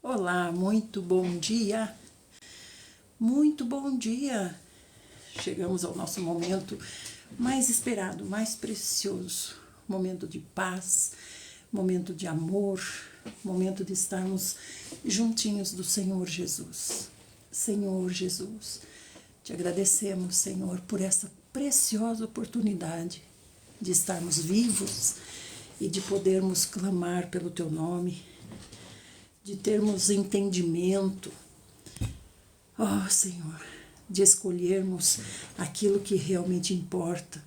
Olá, muito bom dia, muito bom dia. Chegamos ao nosso momento mais esperado, mais precioso, momento de paz, momento de amor, momento de estarmos juntinhos do Senhor Jesus. Senhor Jesus, te agradecemos, Senhor, por essa preciosa oportunidade de estarmos vivos e de podermos clamar pelo teu nome, de termos entendimento, Senhor, de escolhermos aquilo que realmente importa,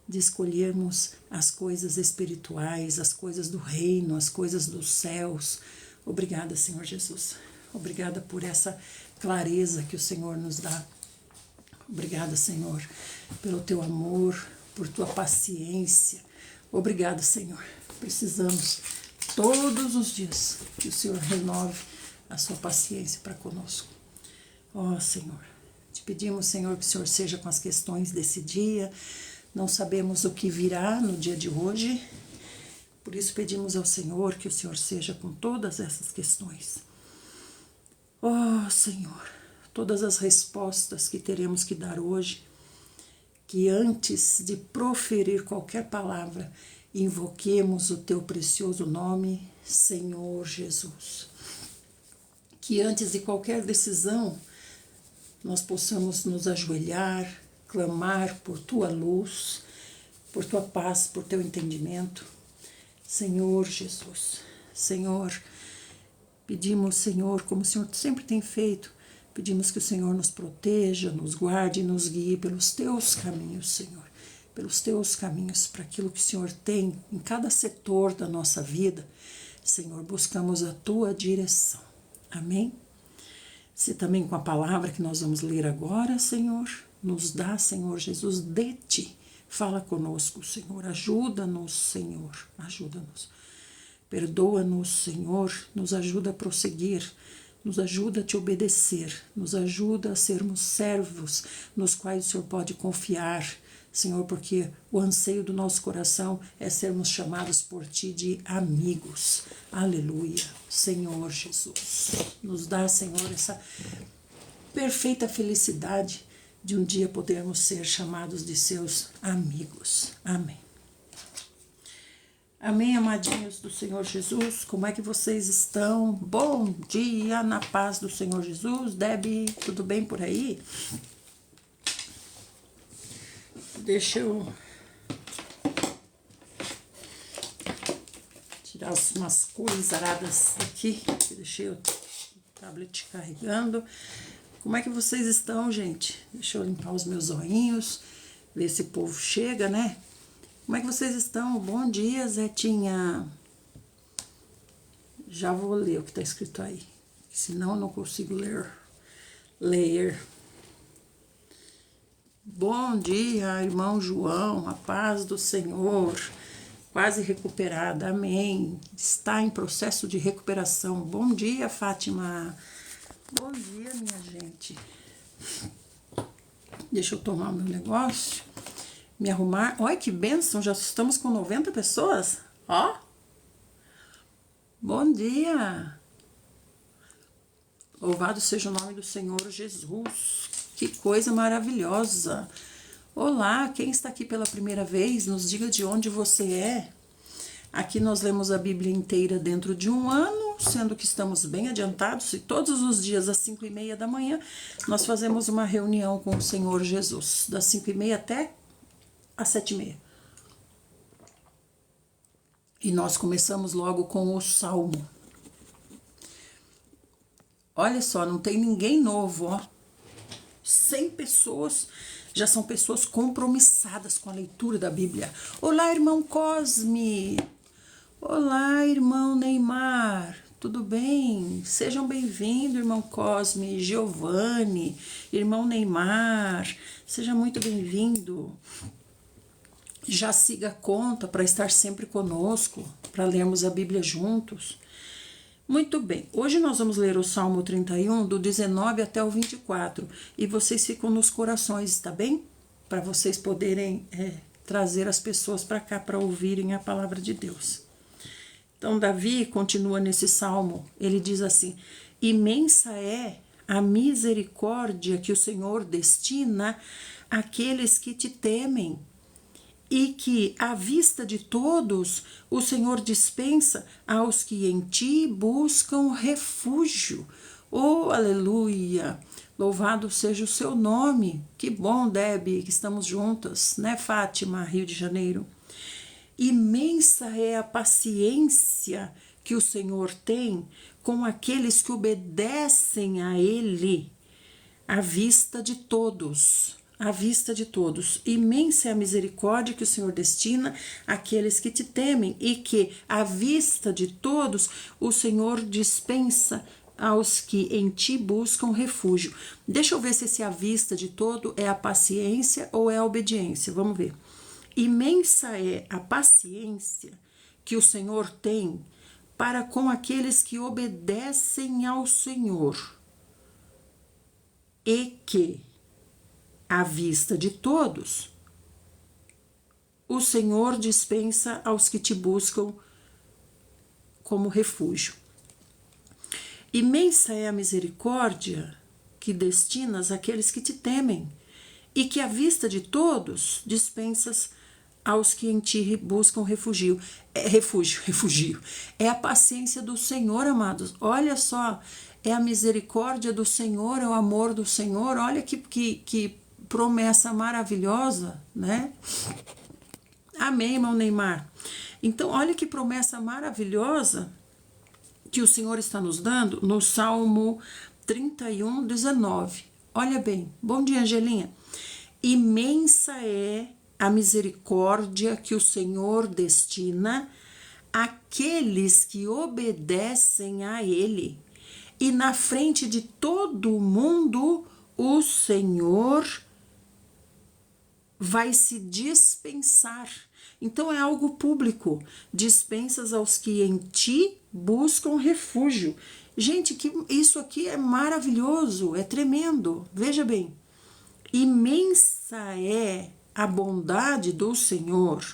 de escolhermos as coisas espirituais, as coisas do reino, as coisas dos céus. Obrigada, Senhor Jesus. Obrigada por essa clareza que o Senhor nos dá. Obrigada, Senhor, pelo teu amor, por tua paciência. Obrigada, Senhor. Precisamos todos os dias que o Senhor renove a sua paciência para conosco. Senhor, te pedimos, Senhor, que o Senhor seja com as questões desse dia. Não sabemos o que virá no dia de hoje, por isso pedimos ao Senhor que o Senhor seja com todas essas questões. Senhor, todas as respostas que teremos que dar hoje, que antes de proferir qualquer palavra, invoquemos o teu precioso nome, Senhor Jesus. Que antes de qualquer decisão, nós possamos nos ajoelhar, clamar por tua luz, por tua paz, por teu entendimento. Senhor Jesus, Senhor, pedimos, Senhor, como o Senhor sempre tem feito, pedimos que o Senhor nos proteja, nos guarde e nos guie pelos teus caminhos, Senhor. Pelos teus caminhos, para aquilo que o Senhor tem em cada setor da nossa vida. Senhor, buscamos a tua direção. Amém? Se também com a palavra que nós vamos ler agora, Senhor, nos dá, Senhor Jesus, de ti. Fala conosco, Senhor. Ajuda-nos, Senhor. Ajuda-nos. Perdoa-nos, Senhor. Nos ajuda a prosseguir. Nos ajuda a te obedecer. Nos ajuda a sermos servos nos quais o Senhor pode confiar, Senhor, porque o anseio do nosso coração é sermos chamados por Ti de amigos. Aleluia, Senhor Jesus. Nos dá, Senhor, essa perfeita felicidade de um dia podermos ser chamados de seus amigos. Amém. Amém, amadinhos do Senhor Jesus. Como é que vocês estão? Bom dia, na paz do Senhor Jesus. Debbie, tudo bem por aí? Deixa eu tirar umas coisaradas aqui. Deixei o tablet carregando. Como é que vocês estão, gente? Deixa eu limpar os meus olhinhos, ver se o povo chega, né? Como é que vocês estão? Bom dia, Zetinha. Já vou ler o que está escrito aí, senão eu não consigo ler. Bom dia, irmão João, a paz do Senhor, quase recuperada, amém. Está em processo de recuperação. Bom dia, Fátima. Bom dia, minha gente. Deixa eu tomar meu negócio, me arrumar. Olha que bênção, já estamos com 90 pessoas. Bom dia. Louvado seja o nome do Senhor Jesus. Que coisa maravilhosa. Olá, quem está aqui pela primeira vez, nos diga de onde você é. Aqui nós lemos a Bíblia inteira dentro de um ano, sendo que estamos bem adiantados, e todos os dias às 5:30 da manhã nós fazemos uma reunião com o Senhor Jesus, das 5:30 até às 7:30. E nós começamos logo com o Salmo. Olha só, não tem ninguém novo, 100 pessoas, já são pessoas compromissadas com a leitura da Bíblia. Olá, irmão Cosme. Olá, irmão Neymar. Tudo bem? Sejam bem-vindos, irmão Cosme, Giovanni, irmão Neymar. Seja muito bem-vindo. Já siga a conta para estar sempre conosco, para lermos a Bíblia juntos. Muito bem, hoje nós vamos ler o Salmo 31, do 19 até o 24, e vocês ficam nos corações, tá bem? Para vocês poderem trazer as pessoas para cá para ouvirem a palavra de Deus. Então, Davi continua nesse salmo, ele diz assim: imensa é a misericórdia que o Senhor destina àqueles que te temem, e que, à vista de todos, o Senhor dispensa aos que em ti buscam refúgio. Oh, aleluia! Louvado seja o seu nome. Que bom, Deb, que estamos juntas, né, Fátima, Rio de Janeiro. Imensa é a paciência que o Senhor tem com aqueles que obedecem a Ele, à vista de todos. À vista de todos. Imensa é a misericórdia que o Senhor destina àqueles que te temem, e que, à vista de todos, o Senhor dispensa aos que em ti buscam refúgio. Deixa eu ver se esse à vista de todo é a paciência ou é a obediência. Vamos ver. Imensa é a paciência que o Senhor tem para com aqueles que obedecem ao Senhor, e que, à vista de todos, o Senhor dispensa aos que te buscam como refúgio. Imensa é a misericórdia que destinas àqueles que te temem, e que, à vista de todos, dispensas aos que em ti buscam refúgio. É a paciência do Senhor, amados. Olha só, é a misericórdia do Senhor, é o amor do Senhor. Olha que promessa maravilhosa, né? Amém, irmão Neymar? Então, olha que promessa maravilhosa que o Senhor está nos dando no Salmo 31, 19. Olha bem. Bom dia, Angelinha. Imensa é a misericórdia que o Senhor destina àqueles que obedecem a Ele, e na frente de todo mundo o Senhor vai se dispensar. Então é algo público. Dispensas aos que em ti buscam refúgio. Gente, isso aqui é maravilhoso, é tremendo. Veja bem, imensa é a bondade do Senhor,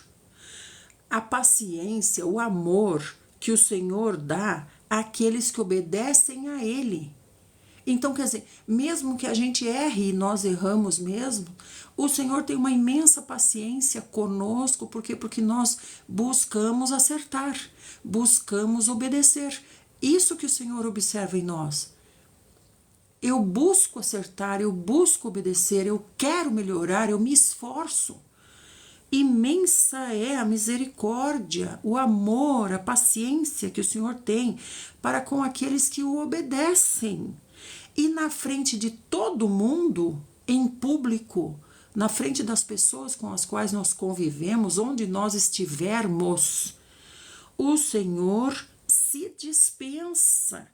a paciência, o amor que o Senhor dá àqueles que obedecem a Ele. Então, quer dizer, mesmo que a gente erre e nós erramos mesmo, o Senhor tem uma imensa paciência conosco, porque nós buscamos acertar, buscamos obedecer. Isso que o Senhor observa em nós. Eu busco acertar, eu busco obedecer, eu quero melhorar, eu me esforço. Imensa é a misericórdia, o amor, a paciência que o Senhor tem para com aqueles que o obedecem. E na frente de todo mundo, em público, na frente das pessoas com as quais nós convivemos, onde nós estivermos, o Senhor se dispensa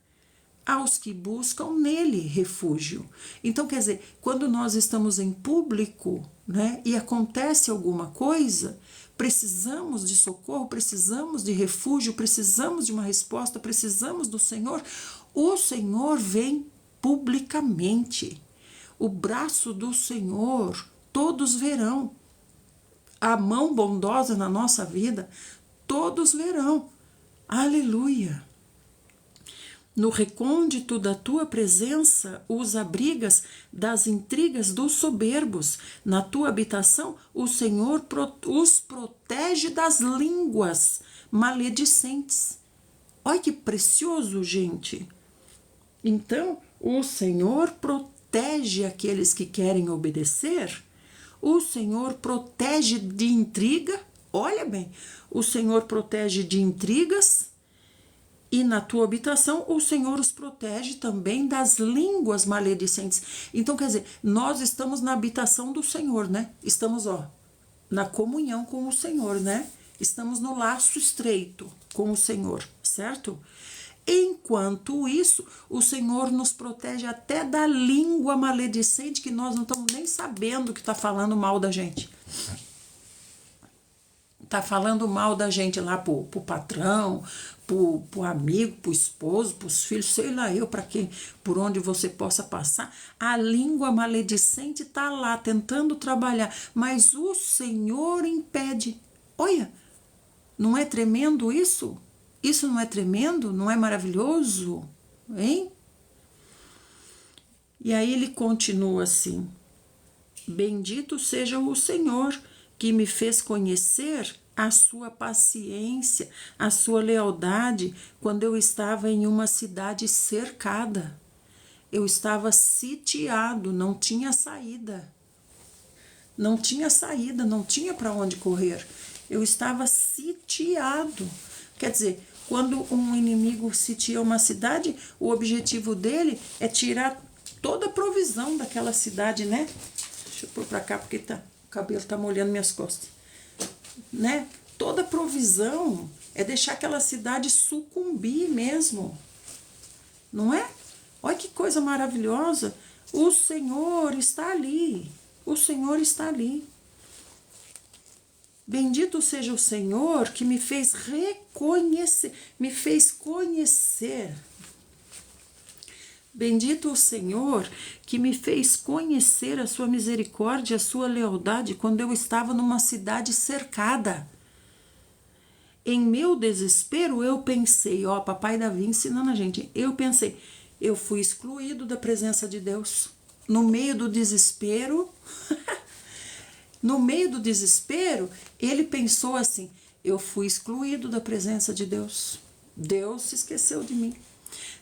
aos que buscam nele refúgio. Então, quer dizer, quando nós estamos em público, né, e acontece alguma coisa, precisamos de socorro, precisamos de refúgio, precisamos de uma resposta, precisamos do Senhor, o Senhor vem publicamente. O braço do Senhor todos verão. A mão bondosa na nossa vida, todos verão. Aleluia! No recôndito da tua presença os abrigas das intrigas dos soberbos. Na tua habitação o Senhor os protege das línguas maledicentes. Olha que precioso, gente! Então, o Senhor protege aqueles que querem obedecer. O Senhor protege de intriga. Olha bem, o Senhor protege de intrigas. E na tua habitação, o Senhor os protege também das línguas maledicentes. Então, quer dizer, nós estamos na habitação do Senhor, né? Estamos, na comunhão com o Senhor, né? Estamos no laço estreito com o Senhor, certo? Enquanto isso, o Senhor nos protege até da língua maledicente, que nós não estamos nem sabendo que está falando mal da gente. Tá falando mal da gente lá pro patrão, pro amigo, pro esposo, pros filhos, sei lá eu para quem, por onde você possa passar. A língua maledicente tá lá tentando trabalhar, mas o Senhor impede. Olha, não é tremendo isso? Isso não é tremendo? Não é maravilhoso? Hein? E aí ele continua assim: bendito seja o Senhor que me fez conhecer a sua paciência, a sua lealdade, quando eu estava em uma cidade cercada. Eu estava sitiado, não tinha saída. Não tinha saída, não tinha para onde correr. Eu estava sitiado. Quer dizer, quando um inimigo sitia uma cidade, o objetivo dele é tirar toda a provisão daquela cidade, né? Deixa eu pôr para cá porque o cabelo tá molhando minhas costas. Né? Toda a provisão é deixar aquela cidade sucumbir mesmo. Não é? Olha que coisa maravilhosa. O Senhor está ali. O Senhor está ali. Bendito seja o Senhor que me fez reconhecer, me fez conhecer. Bendito o Senhor que me fez conhecer a sua misericórdia, a sua lealdade, quando eu estava numa cidade cercada. Em meu desespero, eu pensei, ó, papai Davi ensinando a gente, eu pensei, eu fui excluído da presença de Deus. No meio do desespero, no meio do desespero, ele pensou assim, eu fui excluído da presença de Deus. Deus se esqueceu de mim.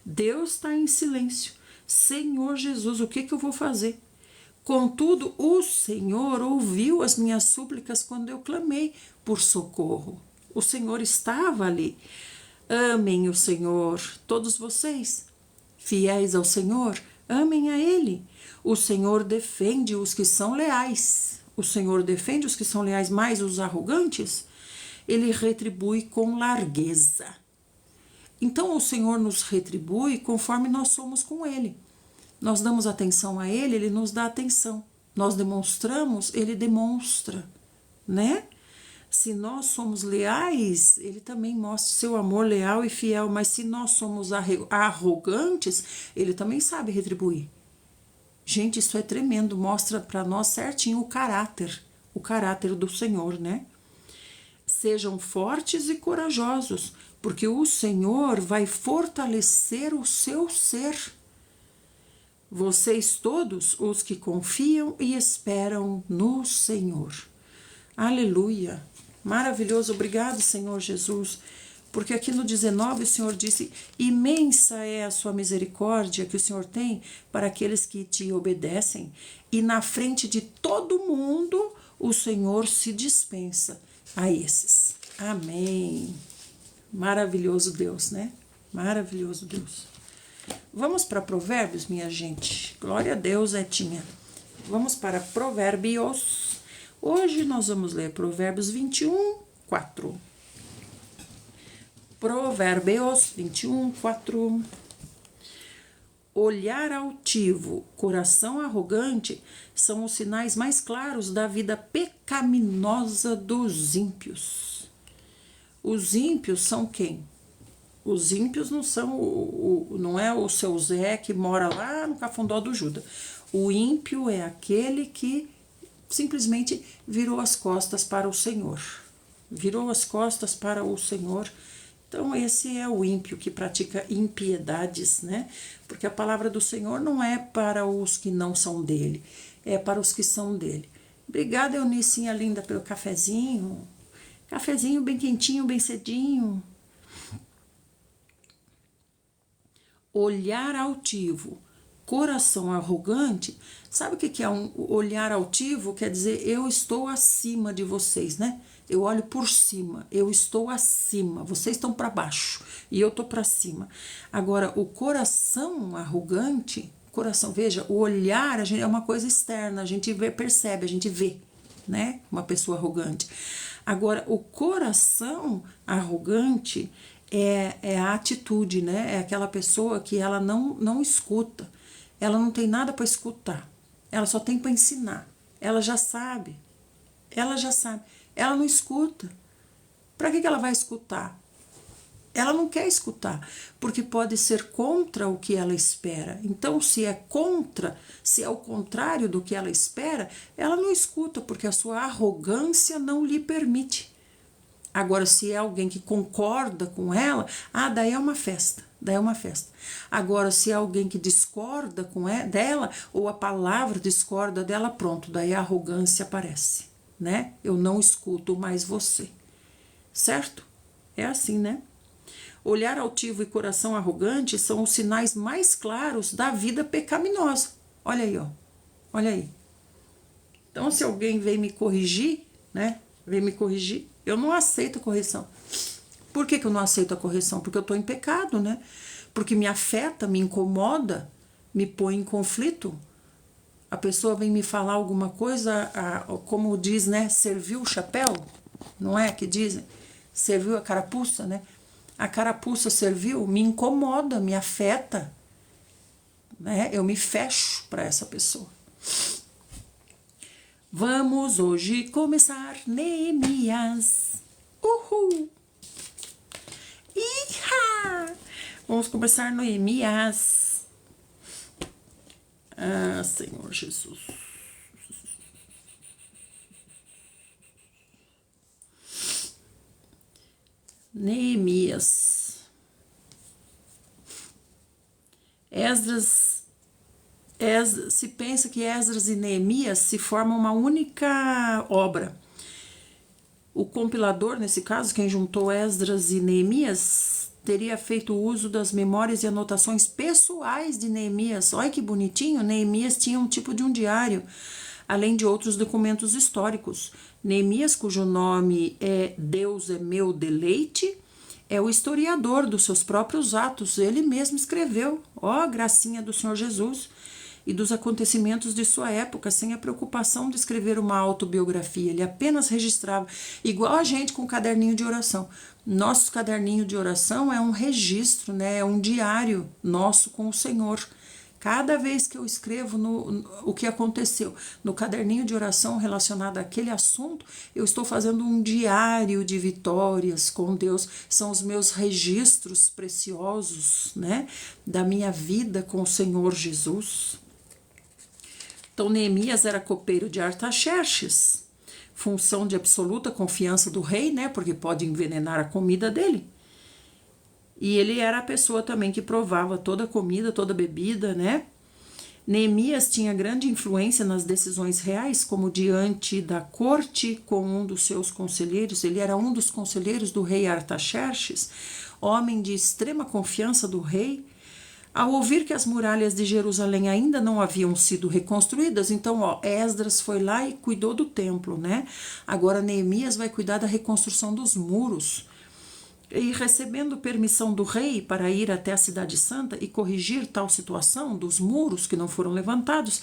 Deus está em silêncio. Senhor Jesus, o que eu vou fazer? Contudo, o Senhor ouviu as minhas súplicas quando eu clamei por socorro. O Senhor estava ali. Amem o Senhor, todos vocês, fiéis ao Senhor, amem a Ele. O Senhor defende os que são leais. O Senhor defende os que são leais, mas os arrogantes, Ele retribui com largueza. Então o Senhor nos retribui conforme nós somos com Ele. Nós damos atenção a Ele, Ele nos dá atenção. Nós demonstramos, Ele demonstra, né? Se nós somos leais, Ele também mostra o seu amor leal e fiel. Mas se nós somos arrogantes, Ele também sabe retribuir. Gente, isso é tremendo. Mostra para nós certinho o caráter do Senhor, né? Sejam fortes e corajosos, porque o Senhor vai fortalecer o seu ser. Vocês todos, os que confiam e esperam no Senhor. Aleluia. Maravilhoso. Obrigado, Senhor Jesus. Porque aqui no 19 o Senhor disse, imensa é a sua misericórdia que o Senhor tem para aqueles que te obedecem. E na frente de todo mundo o Senhor se dispensa a esses. Amém. Maravilhoso Deus, né? Maravilhoso Deus. Vamos para Provérbios, minha gente. Glória a Deus, Etinha. Vamos para Provérbios. Hoje nós vamos ler Provérbios 21, 4. Provérbios 21, 4. Olhar altivo, coração arrogante são os sinais mais claros da vida pecaminosa dos ímpios. Os ímpios são quem? Os ímpios não são não é o seu Zé que mora lá no Cafundó do Judas. O ímpio é aquele que simplesmente virou as costas para o Senhor. Virou as costas para o Senhor. Então, esse é o ímpio que pratica impiedades, né? Porque a palavra do Senhor não é para os que não são dele, é para os que são dele. Obrigada, Eunicinha linda, pelo cafezinho. Cafezinho bem quentinho, bem cedinho. Olhar altivo, coração arrogante. Sabe o que é um olhar altivo? Quer dizer, eu estou acima de vocês, né? Eu olho por cima, eu estou acima, vocês estão para baixo e eu estou para cima. Agora, o coração arrogante, coração, veja, o olhar é uma coisa externa, a gente percebe, a gente vê, né? Uma pessoa arrogante. Agora, o coração arrogante é a atitude, né? É aquela pessoa que ela não escuta, ela não tem nada para escutar, ela só tem para ensinar, ela já sabe, ela não escuta. Para que ela vai escutar? Ela não quer escutar, porque pode ser contra o que ela espera. Então, se é contra, se é o contrário do que ela espera, ela não escuta, porque a sua arrogância não lhe permite. Agora, se é alguém que concorda com ela, daí é uma festa, daí é uma festa. Agora, se é alguém que discorda dela, ou a palavra discorda dela, pronto, daí a arrogância aparece, né? Eu não escuto mais você, certo? É assim, né? Olhar altivo e coração arrogante são os sinais mais claros da vida pecaminosa. Olha aí, ó. Olha aí. Então, se alguém vem me corrigir, né? Vem me corrigir, eu não aceito a correção. Por que eu não aceito a correção? Porque eu estou em pecado, né? Porque me afeta, me incomoda, me põe em conflito. A pessoa vem me falar alguma coisa, como diz, né? Serviu o chapéu, não é que dizem? Serviu a carapuça, né? A carapuça serviu, me incomoda, me afeta, né? Eu me fecho para essa pessoa. Vamos hoje começar Neemias. Uhul! Iha! Vamos começar Neemias. Senhor Jesus. Neemias. Se pensa que Esdras e Neemias se formam uma única obra. O compilador, nesse caso, quem juntou Esdras e Neemias, teria feito uso das memórias e anotações pessoais de Neemias. Olha que bonitinho, Neemias tinha um tipo de um diário, além de outros documentos históricos. Neemias, cujo nome é Deus é meu deleite, é o historiador dos seus próprios atos. Ele mesmo escreveu, gracinha do Senhor Jesus, e dos acontecimentos de sua época, sem a preocupação de escrever uma autobiografia. Ele apenas registrava, igual a gente com um caderninho de oração. Nosso caderninho de oração é um registro, né? É um diário nosso com o Senhor. Cada vez que eu escrevo o que aconteceu no caderninho de oração relacionado àquele assunto, eu estou fazendo um diário de vitórias com Deus. São os meus registros preciosos, né, da minha vida com o Senhor Jesus. Então, Neemias era copeiro de Artaxerxes, função de absoluta confiança do rei, né, porque pode envenenar a comida dele. E ele era a pessoa também que provava toda a comida, toda a bebida, né? Neemias tinha grande influência nas decisões reais, como diante da corte com um dos seus conselheiros. Ele era um dos conselheiros do rei Artaxerxes, homem de extrema confiança do rei. Ao ouvir que as muralhas de Jerusalém ainda não haviam sido reconstruídas, então, Esdras foi lá e cuidou do templo, né? Agora Neemias vai cuidar da reconstrução dos muros. E recebendo permissão do rei para ir até a cidade santa e corrigir tal situação dos muros que não foram levantados,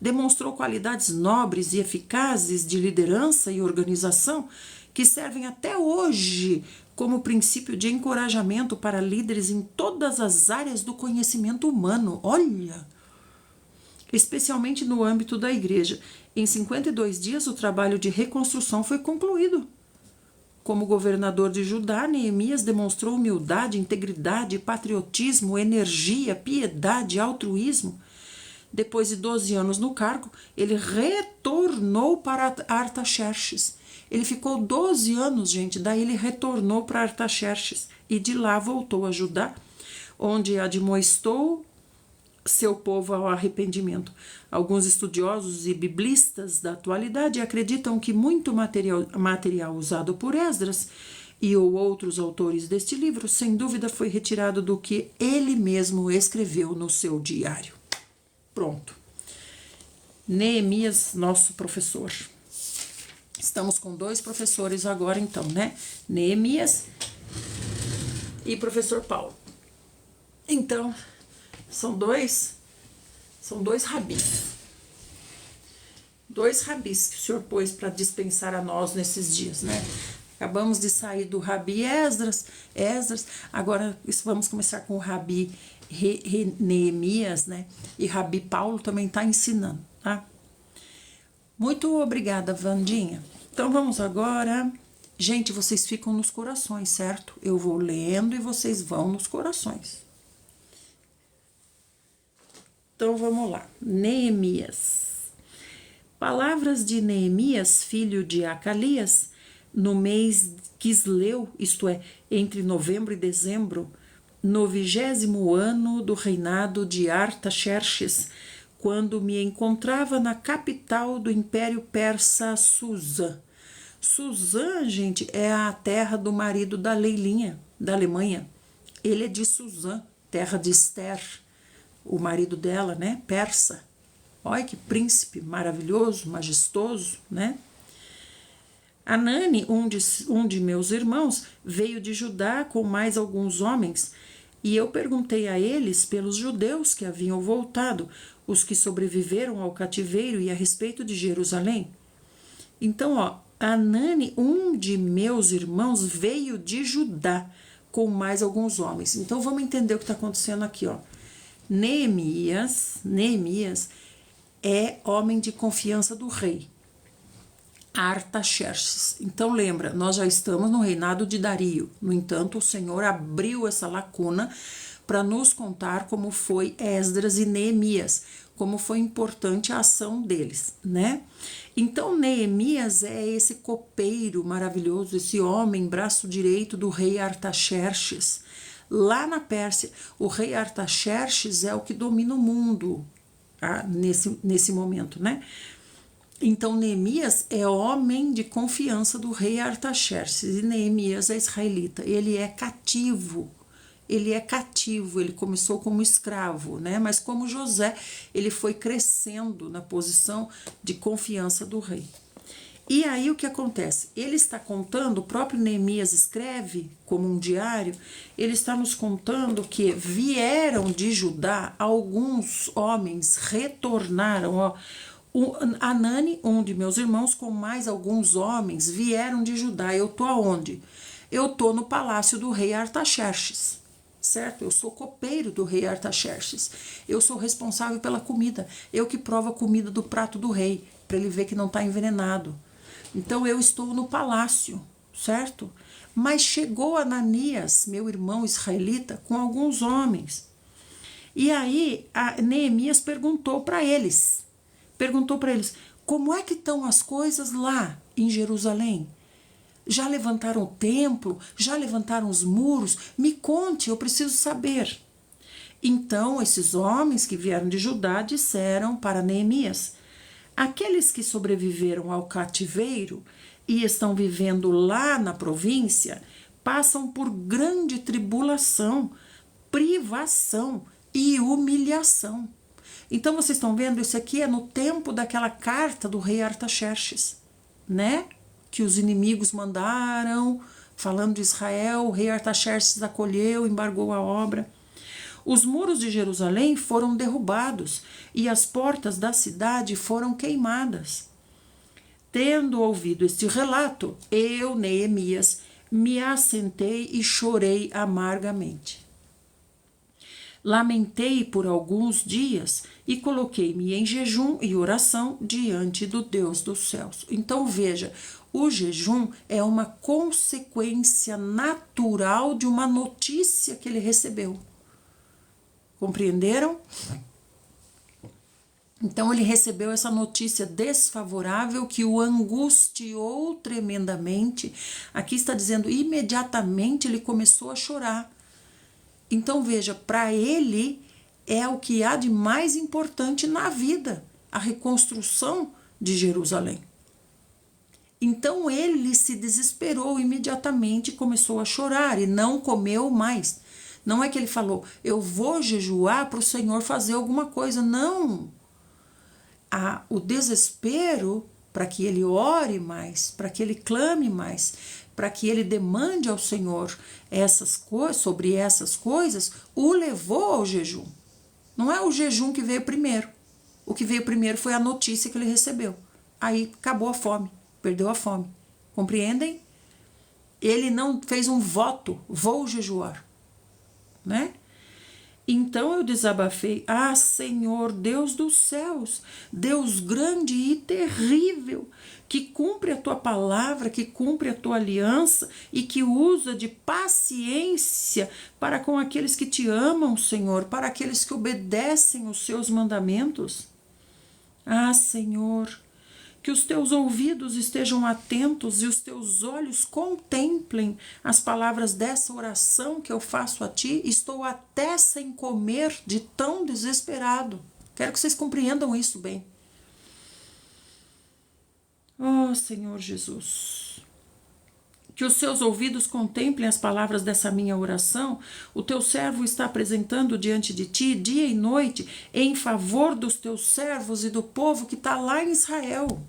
demonstrou qualidades nobres e eficazes de liderança e organização que servem até hoje como princípio de encorajamento para líderes em todas as áreas do conhecimento humano. Olha! Especialmente no âmbito da igreja. Em 52 dias, o trabalho de reconstrução foi concluído. Como governador de Judá, Neemias demonstrou humildade, integridade, patriotismo, energia, piedade, altruísmo. Depois de 12 anos no cargo, ele retornou para Artaxerxes. Ele ficou 12 anos, gente, daí ele retornou para Artaxerxes e de lá voltou a Judá, onde admoestou seu povo ao arrependimento. Alguns estudiosos e biblistas da atualidade acreditam que muito material usado por Esdras e ou outros autores deste livro, sem dúvida, foi retirado do que ele mesmo escreveu no seu diário. Pronto. Neemias, nosso professor. Estamos com 2 professores agora, então, né? Neemias e professor Paulo. Então, são dois rabis. 2 rabis que o Senhor pôs para dispensar a nós nesses dias, né? Acabamos de sair do rabi Esdras, agora vamos começar com o rabi Neemias, né? E rabi Paulo também está ensinando, tá? Muito obrigada, Vandinha. Então vamos agora. Gente, vocês ficam nos corações, certo? Eu vou lendo e vocês vão nos corações. Então vamos lá. Neemias. Palavras de Neemias, filho de Acalias, no mês Quisleu, isto é, entre novembro e dezembro, no 20º ano do reinado de Artaxerxes, quando me encontrava na capital do Império Persa, Suzã. Suzã, gente, é a terra do marido da Leilinha, da Alemanha. Ele é de Suzã, terra de Esther, o marido dela, né, persa. Olha que príncipe maravilhoso, majestoso, né? Anani, um de meus irmãos, veio de Judá com mais alguns homens, e eu perguntei a eles pelos judeus que haviam voltado, os que sobreviveram ao cativeiro, e a respeito de Jerusalém. Então, ó, Anani, um de meus irmãos, veio de Judá com mais alguns homens. Então, vamos entender o que está acontecendo aqui, ó. Neemias é homem de confiança do rei Artaxerxes. Então lembra, nós já estamos no reinado de Dario. No entanto, o Senhor abriu essa lacuna para nos contar como foi Esdras e Neemias, como foi importante a ação deles, né? Então Neemias é esse copeiro maravilhoso, esse homem, braço direito do rei Artaxerxes. Lá na Pérsia, o rei Artaxerxes é o que domina o mundo nesse momento, né? Então, Neemias é homem de confiança do rei Artaxerxes, e Neemias é israelita. Ele é cativo, ele começou como escravo, né? Mas como José, ele foi crescendo na posição de confiança do rei. E aí o que acontece? Ele está contando, o próprio Neemias escreve como um diário, ele está nos contando que vieram de Judá alguns homens, retornaram, ó. Anani, um de meus irmãos, com mais alguns homens, vieram de Judá. Eu tô aonde? Eu tô no palácio do rei Artaxerxes, certo? Eu sou copeiro do rei Artaxerxes. Eu sou responsável pela comida. Eu que provo a comida do prato do rei, para ele ver que não está envenenado. Então eu estou no palácio, certo? Mas chegou Ananias, meu irmão israelita, com alguns homens. E aí Neemias perguntou para eles, como é que estão as coisas lá em Jerusalém? Já levantaram o templo? Já levantaram os muros? Me conte, eu preciso saber. Então esses homens que vieram de Judá disseram para Neemias: aqueles que sobreviveram ao cativeiro e estão vivendo lá na província passam por grande tribulação, privação e humilhação. Então vocês estão vendo, isso aqui é no tempo daquela carta do rei Artaxerxes, né? Que os inimigos mandaram, falando de Israel, o rei Artaxerxes acolheu, embargou a obra. Os muros de Jerusalém foram derrubados e as portas da cidade foram queimadas. Tendo ouvido este relato, eu, Neemias, me assentei e chorei amargamente. Lamentei por alguns dias e coloquei-me em jejum e oração diante do Deus dos céus. Então veja, o jejum é uma consequência natural de uma notícia que ele recebeu. Compreenderam? Então ele recebeu essa notícia desfavorável que o angustiou tremendamente. Aqui está dizendo, imediatamente ele começou a chorar. Então veja, para ele é o que há de mais importante na vida, a reconstrução de Jerusalém. Então ele se desesperou imediatamente e começou a chorar e não comeu mais. Não é que ele falou, eu vou jejuar para o Senhor fazer alguma coisa. Não. O desespero para que ele ore mais, para que ele clame mais, para que ele demande ao Senhor sobre essas coisas, o levou ao jejum. Não é o jejum que veio primeiro. O que veio primeiro foi a notícia que ele recebeu. Aí acabou a fome, perdeu a fome. Compreendem? Ele não fez um voto, vou jejuar, né? Então eu desabafei, Senhor, Deus dos céus, Deus grande e terrível, que cumpre a tua palavra, que cumpre a tua aliança e que usa de paciência para com aqueles que te amam, Senhor, para aqueles que obedecem os seus mandamentos. Senhor, Que os teus ouvidos estejam atentos e os teus olhos contemplem as palavras dessa oração que eu faço a ti. Estou até sem comer de tão desesperado. Quero que vocês compreendam isso bem. Oh, Senhor Jesus. Que os seus ouvidos contemplem as palavras dessa minha oração. O teu servo está apresentando diante de ti, dia e noite, em favor dos teus servos e do povo que está lá em Israel.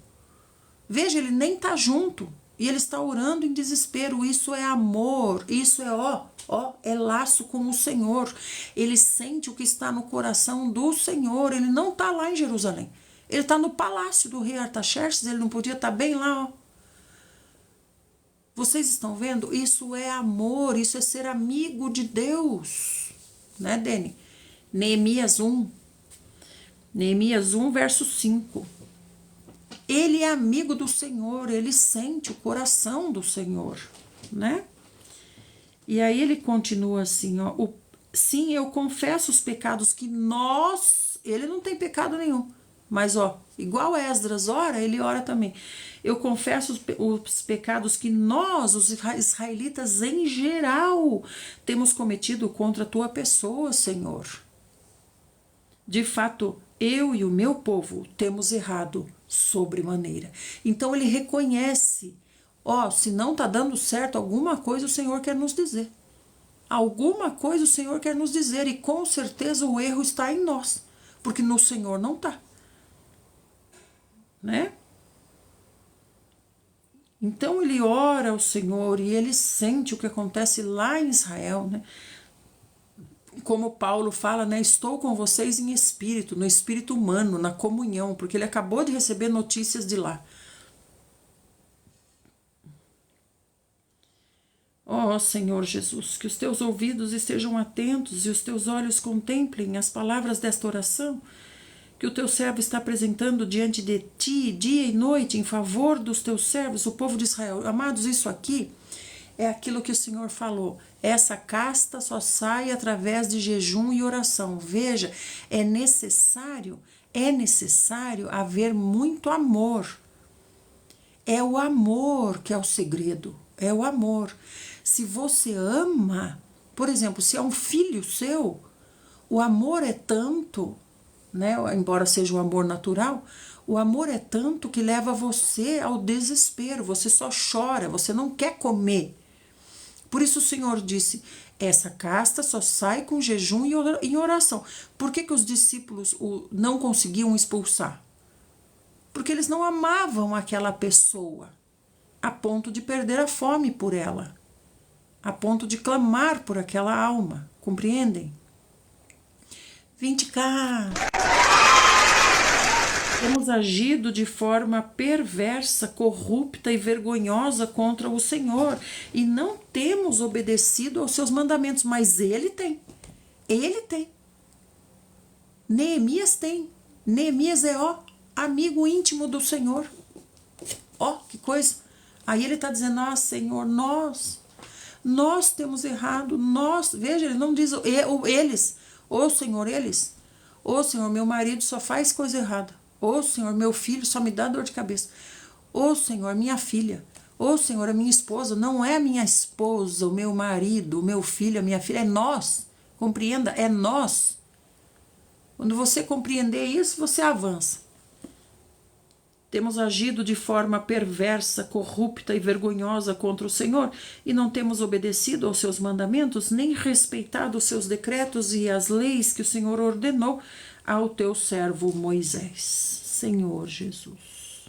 Veja, ele nem está junto. E ele está orando em desespero. Isso é amor. Isso é, é laço com o Senhor. Ele sente o que está no coração do Senhor. Ele não está lá em Jerusalém. Ele está no palácio do rei Artaxerxes. Ele não podia estar bem lá, Vocês estão vendo? Isso é amor, isso é ser amigo de Deus. Né, Dene? Neemias 1. Neemias 1, verso 5. Ele é amigo do Senhor, ele sente o coração do Senhor, né? E aí ele continua assim, sim, eu confesso os pecados que ele não tem pecado nenhum, mas igual Esdras ora, ele ora também. Eu confesso os pecados que nós, os israelitas em geral, temos cometido contra a tua pessoa, Senhor. De fato, eu e o meu povo temos errado sobremaneira. Então ele reconhece, se não está dando certo, alguma coisa o Senhor quer nos dizer. Alguma coisa o Senhor quer nos dizer, e com certeza o erro está em nós, porque no Senhor não está. Né? Então ele ora ao Senhor e ele sente o que acontece lá em Israel, né? Como Paulo fala, né? Estou com vocês em espírito, no espírito humano, na comunhão, porque ele acabou de receber notícias de lá. Senhor Jesus, que os teus ouvidos estejam atentos e os teus olhos contemplem as palavras desta oração que o teu servo está apresentando diante de ti, dia e noite, em favor dos teus servos, o povo de Israel. Amados, isso aqui é aquilo que o Senhor falou. Essa casta só sai através de jejum e oração. Veja, é necessário haver muito amor. É o amor que é o segredo. É o amor. Se você ama, por exemplo, se é um filho seu, o amor é tanto, né? Embora seja um amor natural, o amor é tanto que leva você ao desespero. Você só chora, você não quer comer. Por isso o Senhor disse, essa casta só sai com jejum e oração. Por que os discípulos não conseguiam expulsar? Porque eles não amavam aquela pessoa, a ponto de perder a fome por ela, a ponto de clamar por aquela alma. Compreendem? Vem cá. Temos agido de forma perversa, corrupta e vergonhosa contra o Senhor e não temos obedecido aos seus mandamentos, mas ele tem. Ele tem. Neemias tem. Neemias é, amigo íntimo do Senhor. Que coisa. Aí ele está dizendo, Senhor, nós temos errado, veja, ele não diz eles, Senhor, eles. Senhor, meu marido só faz coisa errada. Senhor, meu filho só me dá dor de cabeça. Senhor, minha filha. Senhor, a minha esposa. Não é a minha esposa, o meu marido, o meu filho, a minha filha. É nós. Compreenda, é nós. Quando você compreender isso, você avança. Temos agido de forma perversa, corrupta e vergonhosa contra o Senhor e não temos obedecido aos seus mandamentos, nem respeitado os seus decretos e as leis que o Senhor ordenou ao teu servo Moisés. Senhor Jesus.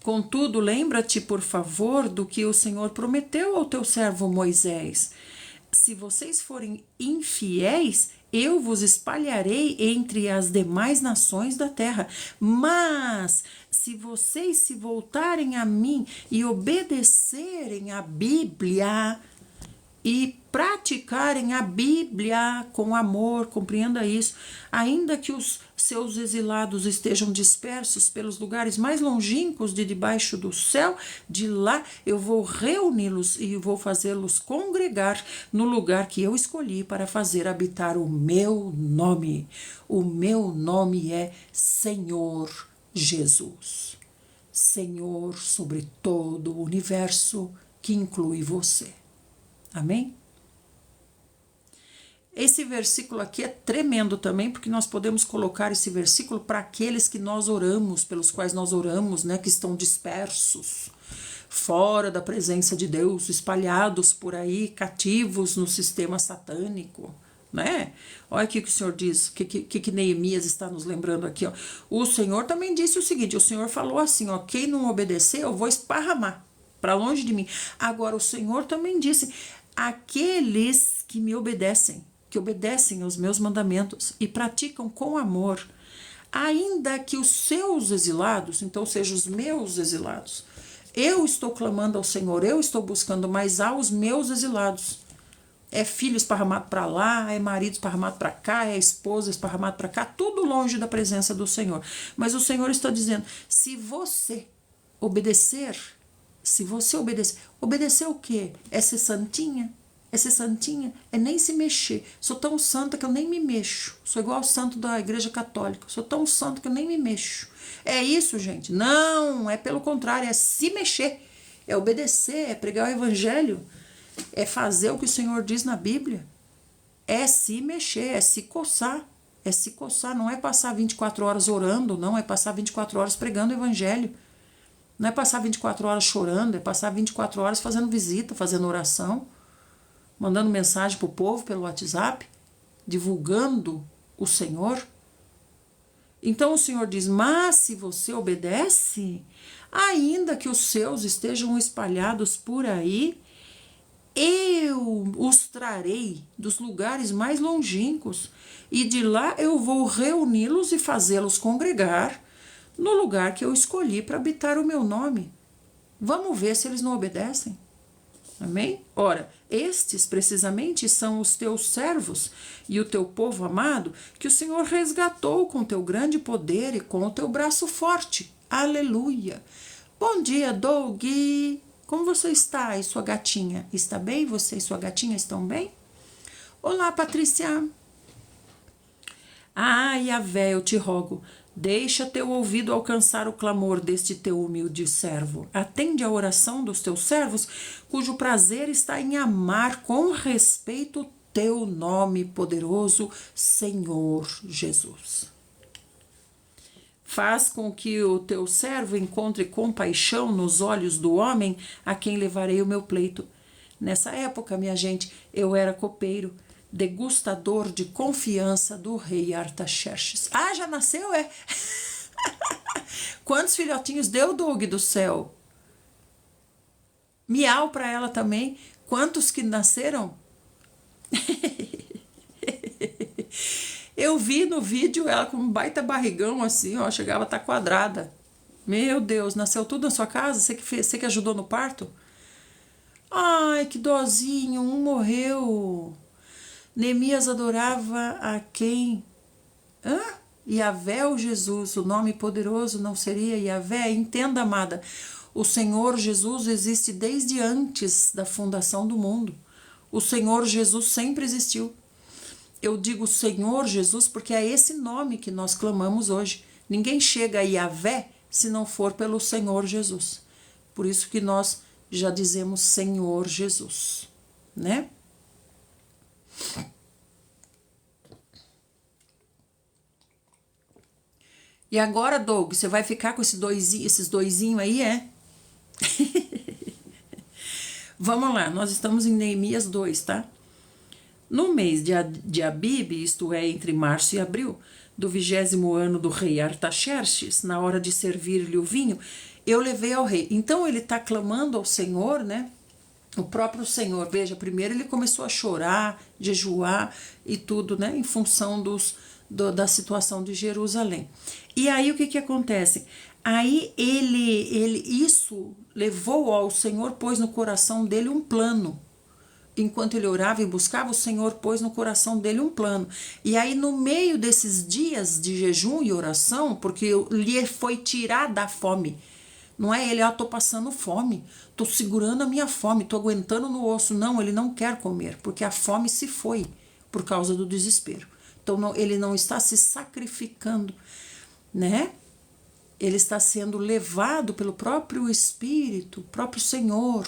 Contudo, lembra-te, por favor, do que o Senhor prometeu ao teu servo Moisés. Se vocês forem infiéis, eu vos espalharei entre as demais nações da terra. Mas, se vocês se voltarem a mim e obedecerem a Bíblia e praticarem a Bíblia com amor, compreenda isso, ainda que os seus exilados estejam dispersos pelos lugares mais longínquos de debaixo do céu, de lá eu vou reuni-los e vou fazê-los congregar no lugar que eu escolhi para fazer habitar o meu nome. O meu nome é Senhor Jesus, Senhor sobre todo o universo, que inclui você. Amém? Esse versículo aqui é tremendo também, porque nós podemos colocar esse versículo para aqueles que nós oramos, pelos quais nós oramos, né, que estão dispersos, fora da presença de Deus, espalhados por aí, cativos no sistema satânico, né? Olha aqui o que o Senhor diz, o que Neemias está nos lembrando aqui, ó. O Senhor também disse o seguinte, o Senhor falou assim, ó, quem não obedecer, eu vou esparramar para longe de mim. Agora, o Senhor também disse, aqueles que me obedecem, que obedecem aos meus mandamentos e praticam com amor, ainda que os seus exilados, então sejam os meus exilados, eu estou clamando ao Senhor, eu estou buscando, mas aos meus exilados, é filho esparramado para lá, é marido esparramado para cá, é esposa esparramado para cá, tudo longe da presença do Senhor. Mas o Senhor está dizendo, se você obedecer, obedecer o quê? É ser santinha? É ser santinha? É nem se mexer. Sou tão santa que eu nem me mexo. Sou igual ao santo da Igreja Católica. Sou tão santo que eu nem me mexo. É isso, gente? Não, é pelo contrário, é se mexer. É obedecer, é pregar o Evangelho. É fazer o que o Senhor diz na Bíblia. É se mexer, é se coçar. É se coçar, não é passar 24 horas orando, não. É passar 24 horas pregando o Evangelho. Não é passar 24 horas chorando, é passar 24 horas fazendo visita, fazendo oração, mandando mensagem para o povo pelo WhatsApp, divulgando o Senhor. Então o Senhor diz, mas se você obedece, ainda que os seus estejam espalhados por aí, eu os trarei dos lugares mais longínquos, e de lá eu vou reuni-los e fazê-los congregar no lugar que eu escolhi para habitar o meu nome. Vamos ver se eles não obedecem. Amém? Ora, estes precisamente são os teus servos e o teu povo amado, que o Senhor resgatou com teu grande poder e com o teu braço forte. Aleluia! Bom dia, Doug! Como você está e sua gatinha? Está bem? Você e sua gatinha estão bem? Olá, Patrícia! Ah, Yahvé, eu te rogo, deixa teu ouvido alcançar o clamor deste teu humilde servo. Atende a oração dos teus servos, cujo prazer está em amar com respeito o teu nome poderoso, Senhor Jesus. Faz com que o teu servo encontre compaixão nos olhos do homem a quem levarei o meu pleito. Nessa época, minha gente, eu era copeiro, degustador de confiança do rei Artaxerxes. Ah, já nasceu, é? Quantos filhotinhos deu, Doug, do céu? Miau para ela também. Quantos que nasceram? Eu vi no vídeo ela com um baita barrigão assim, ó, chegava a estar quadrada. Meu Deus, nasceu tudo na sua casa? Você que ajudou no parto? Ai, que dozinho, um morreu. Neemias adorava a quem? Yahvé ou Jesus, o nome poderoso não seria Yahvé? Entenda, amada, o Senhor Jesus existe desde antes da fundação do mundo. O Senhor Jesus sempre existiu. Eu digo Senhor Jesus porque é esse nome que nós clamamos hoje. Ninguém chega a Yahvé se não for pelo Senhor Jesus. Por isso que nós já dizemos Senhor Jesus, né? E agora, Doug, você vai ficar com esses doisinhos aí, é? Vamos lá, nós estamos em Neemias 2, tá? No mês de Abib, isto é, entre março e abril, do 20º ano do rei Artaxerxes, na hora de servir-lhe o vinho, eu levei ao rei. Então ele está clamando ao Senhor, né? O próprio Senhor, veja, primeiro ele começou a chorar, jejuar e tudo, né? Em função da situação de Jerusalém. E aí o que acontece? Aí isso levou ao Senhor, pôs no coração dele um plano. Enquanto ele orava e buscava, o Senhor pôs no coração dele um plano. E aí no meio desses dias de jejum e oração, porque lhe foi tirada a fome. Não é ele, tô passando fome, tô segurando a minha fome, tô aguentando no osso. Não, ele não quer comer, porque a fome se foi por causa do desespero. Então ele não está se sacrificando, né? ele está sendo levado pelo próprio Espírito, o próprio Senhor,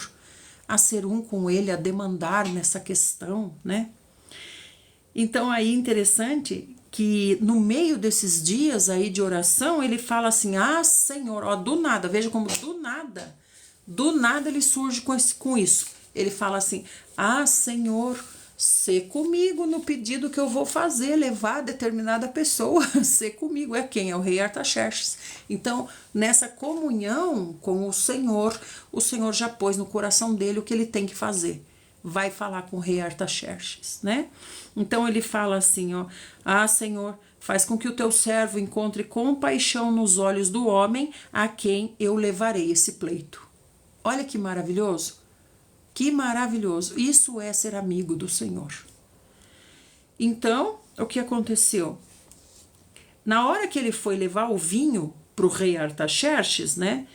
a ser um com ele, a demandar nessa questão, né? Então aí interessante que no meio desses dias aí de oração, ele fala assim, Senhor, ó, do nada, veja como do nada ele surge com isso. Ele fala assim, Senhor, sê comigo no pedido que eu vou fazer, levar determinada pessoa, sê comigo. É quem? É o rei Artaxerxes. Então, nessa comunhão com o Senhor já pôs no coração dele o que ele tem que fazer. Vai falar com o rei Artaxerxes, né? Então ele fala assim, ó, Senhor, faz com que o teu servo encontre compaixão nos olhos do homem a quem eu levarei esse pleito. Olha que maravilhoso. Que maravilhoso. Isso é ser amigo do Senhor. Então, o que aconteceu? Na hora que ele foi levar o vinho para o rei Artaxerxes, né?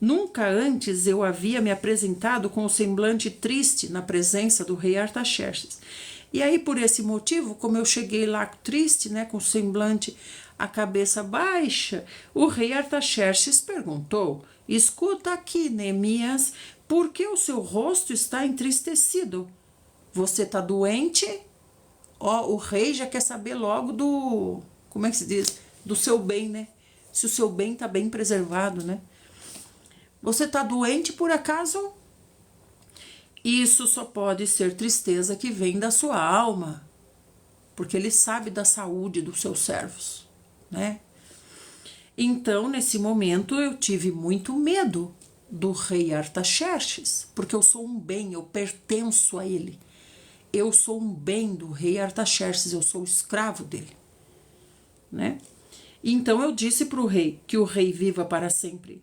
Nunca antes eu havia me apresentado com o semblante triste na presença do rei Artaxerxes. E aí, por esse motivo, como eu cheguei lá triste, né, com o semblante, a cabeça baixa, o rei Artaxerxes perguntou, escuta aqui, Neemias, por que o seu rosto está entristecido? Você está doente? O rei já quer saber logo do, como é que se diz? Do seu bem, né? Se o seu bem está bem preservado, né? Você está doente por acaso? Isso só pode ser tristeza que vem da sua alma, porque ele sabe da saúde dos seus servos, né? Então, nesse momento, eu tive muito medo do rei Artaxerxes, porque eu sou um bem, eu pertenço a ele. Eu sou um bem do rei Artaxerxes, eu sou escravo dele, né? Então eu disse para o rei, que o rei viva para sempre.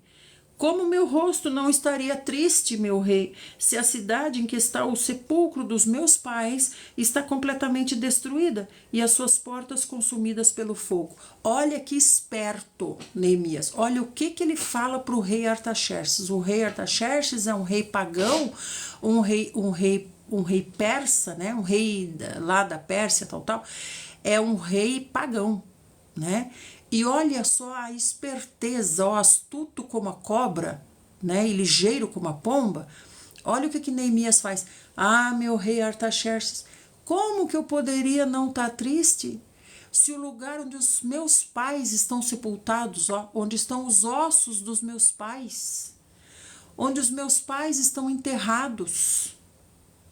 Como meu rosto não estaria triste, meu rei, se a cidade em que está o sepulcro dos meus pais está completamente destruída e as suas portas consumidas pelo fogo? Olha que esperto, Neemias. Olha o que ele fala para o rei Artaxerxes. O rei Artaxerxes é um rei pagão, um rei persa, né? Um rei lá da Pérsia, tal. É um rei pagão, né? E olha só a esperteza, ó, astuto como a cobra, né, e ligeiro como a pomba. Olha o que Neemias faz. Meu rei Artaxerxes, como que eu poderia não estar triste se o lugar onde os meus pais estão sepultados, ó, onde estão os ossos dos meus pais, onde os meus pais estão enterrados,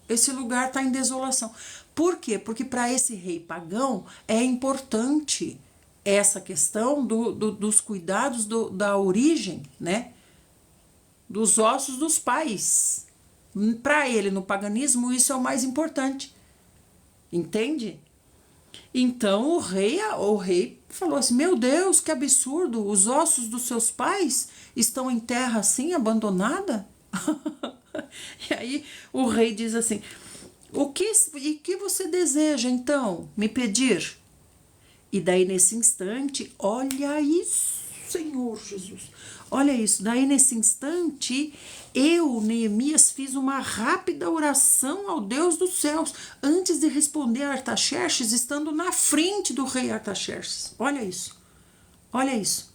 esse lugar está em desolação. Por quê? Porque para esse rei pagão é importante essa questão dos cuidados da origem, né? Dos ossos dos pais. Para ele, no paganismo, isso é o mais importante. Entende? Então o rei falou assim, meu Deus, que absurdo, os ossos dos seus pais estão em terra assim, abandonada? E aí o rei diz assim, o que você deseja então me pedir? E daí nesse instante, olha isso, Senhor Jesus, olha isso, daí nesse instante, eu, Neemias, fiz uma rápida oração ao Deus dos céus, antes de responder a Artaxerxes, estando na frente do rei Artaxerxes. Olha isso, olha isso.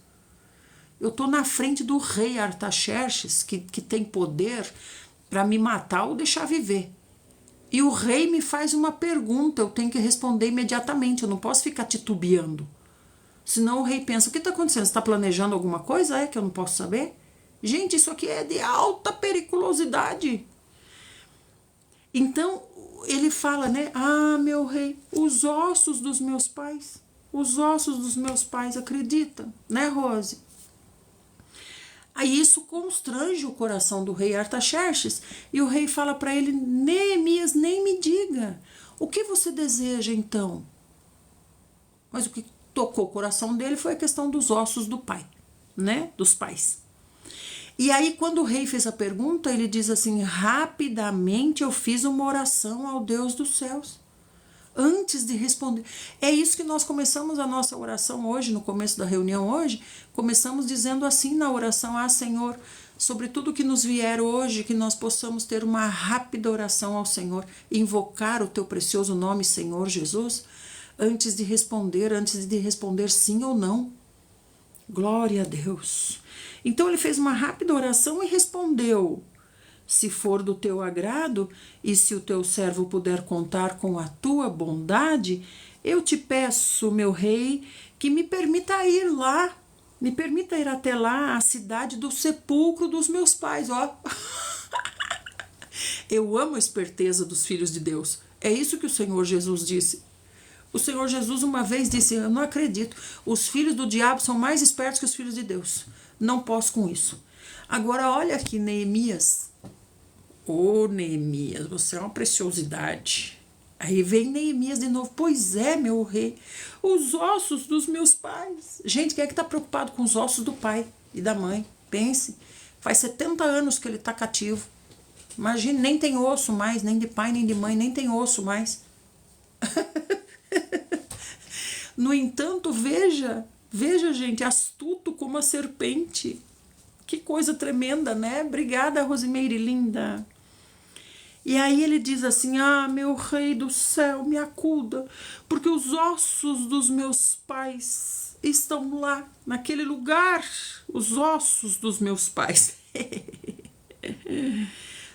Eu estou na frente do rei Artaxerxes, que tem poder para me matar ou deixar viver. E o rei me faz uma pergunta, eu tenho que responder imediatamente, eu não posso ficar titubeando. Senão o rei pensa, o que está acontecendo? Você está planejando alguma coisa? É que eu não posso saber? Gente, isso aqui é de alta periculosidade. Então, ele fala, né? Meu rei, os ossos dos meus pais, acredita, né, Rose? Aí isso constrange o coração do rei Artaxerxes e o rei fala para ele, Neemias, nem me diga, o que você deseja então? Mas o que tocou o coração dele foi a questão dos ossos do pai, né, dos pais. E aí quando o rei fez a pergunta, ele diz assim, rapidamente eu fiz uma oração ao Deus dos céus. Antes de responder. É isso que nós começamos a nossa oração hoje, no começo da reunião hoje, começamos dizendo assim na oração, Senhor, sobre tudo que nos vier hoje, que nós possamos ter uma rápida oração ao Senhor, invocar o teu precioso nome, Senhor Jesus, antes de responder sim ou não. Glória a Deus. Então ele fez uma rápida oração e respondeu: se for do teu agrado e se o teu servo puder contar com a tua bondade, eu te peço, meu rei, que me permita ir lá, me permita ir até lá, a cidade do sepulcro dos meus pais. Ó, eu amo a esperteza dos filhos de Deus. É isso que o Senhor Jesus disse. O Senhor Jesus uma vez disse: eu não acredito, os filhos do diabo são mais espertos que os filhos de Deus. Não posso com isso. Agora olha aqui Neemias. Ô Neemias, você é uma preciosidade. Aí vem Neemias de novo: pois é, meu rei, os ossos dos meus pais. Gente, quem é que está preocupado com os ossos do pai e da mãe? Pense, faz 70 anos que ele está cativo. Imagine, nem tem osso mais, nem de pai, nem de mãe, nem tem osso mais. No entanto, veja, gente, astuto como a serpente. Que coisa tremenda, né? Obrigada, Rosimeire, linda. E aí ele diz assim: ah, meu rei do céu, me acuda, porque os ossos dos meus pais estão lá, naquele lugar, os ossos dos meus pais.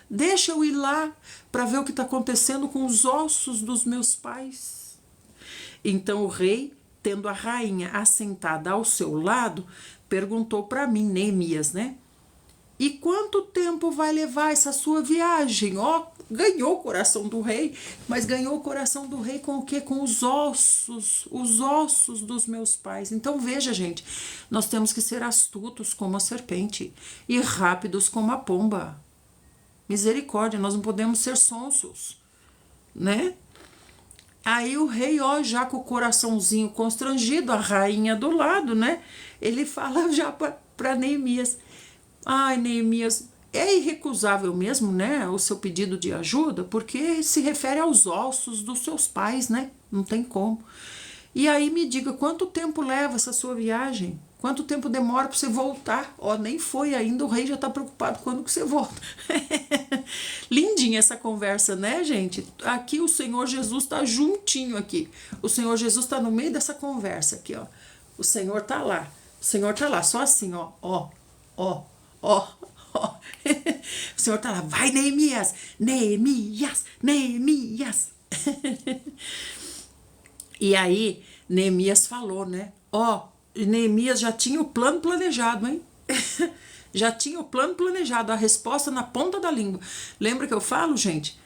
Deixa eu ir lá para ver o que está acontecendo com os ossos dos meus pais. Então o rei, tendo a rainha assentada ao seu lado, perguntou para mim, Neemias, né? E quanto tempo vai levar essa sua viagem? Ó, ganhou o coração do rei, mas ganhou o coração do rei com o quê? Com os ossos dos meus pais. Então veja, gente, nós temos que ser astutos como a serpente e rápidos como a pomba. Misericórdia, nós não podemos ser sonsos, né? Aí o rei, ó, já com o coraçãozinho constrangido, a rainha do lado, né? Ele fala já para Neemias: ai, Neemias, é irrecusável mesmo, né, o seu pedido de ajuda, porque se refere aos ossos dos seus pais, né? Não tem como. E aí me diga, quanto tempo leva essa sua viagem? Quanto tempo demora para você voltar? Ó, nem foi ainda, o rei já está preocupado quando que você volta. Lindinha essa conversa, né, gente? Aqui o Senhor Jesus está juntinho aqui. O Senhor Jesus está no meio dessa conversa aqui, ó. O Senhor está lá. O Senhor está lá, só assim, ó, ó, ó, ó, ó. O Senhor está lá. Vai, Neemias, Neemias, Neemias. E aí, Neemias falou, né? Ó, Neemias já tinha o plano planejado, hein? Já tinha o plano planejado, a resposta na ponta da língua. Lembra que eu falo, gente?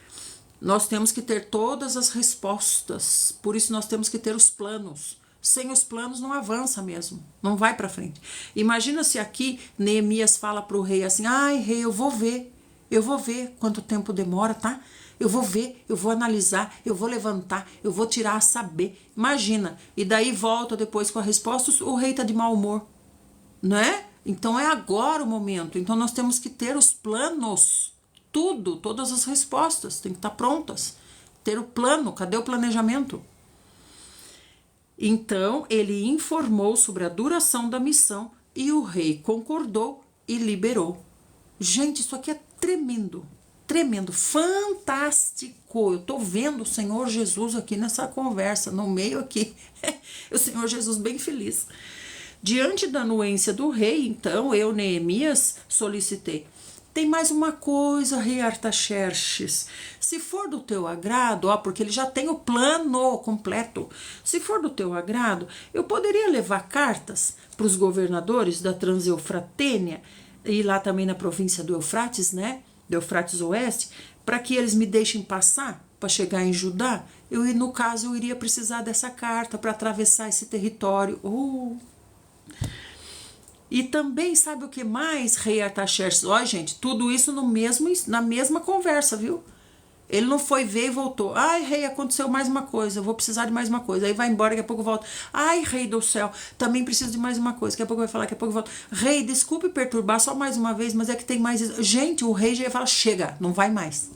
Nós temos que ter todas as respostas, por isso nós temos que ter os planos. Sem os planos não avança mesmo, não vai para frente. Imagina se aqui Neemias fala para o rei assim: ai, rei, eu vou ver quanto tempo demora, tá? Eu vou ver, eu vou analisar, eu vou levantar, eu vou tirar a saber. Imagina, e daí volta depois com a resposta, o rei tá de mau humor, né? Então é agora o momento. Então nós temos que ter os planos, tudo, todas as respostas, tem que estar prontas. Ter o plano, cadê o planejamento? Então ele informou sobre a duração da missão e o rei concordou e liberou. Gente, isso aqui é tremendo. Tremendo, fantástico. Eu tô vendo o Senhor Jesus aqui nessa conversa, no meio aqui. O Senhor Jesus bem feliz. Diante da anuência do rei, então, eu, Neemias, solicitei: tem mais uma coisa, rei Artaxerxes. Se for do teu agrado, ó, porque ele já tem o plano completo. Se for do teu agrado, eu poderia levar cartas para os governadores da Transeufratênia e lá também na província do Eufrates, né? Do Eufrates Oeste, para que eles me deixem passar para chegar em Judá. No caso, eu iria precisar dessa carta para atravessar esse território. E também, sabe o que mais, rei Artaxerxes? Ó, gente, tudo isso na mesma conversa, viu? Ele não foi ver e voltou. Ai, rei, aconteceu mais uma coisa, eu vou precisar de mais uma coisa. Aí vai embora, daqui a pouco volta. Ai, rei do céu, também preciso de mais uma coisa. Daqui a pouco vai falar, daqui a pouco volta. Rei, desculpe perturbar só mais uma vez, mas é que tem mais... Gente, o rei já ia falar: chega, não vai mais.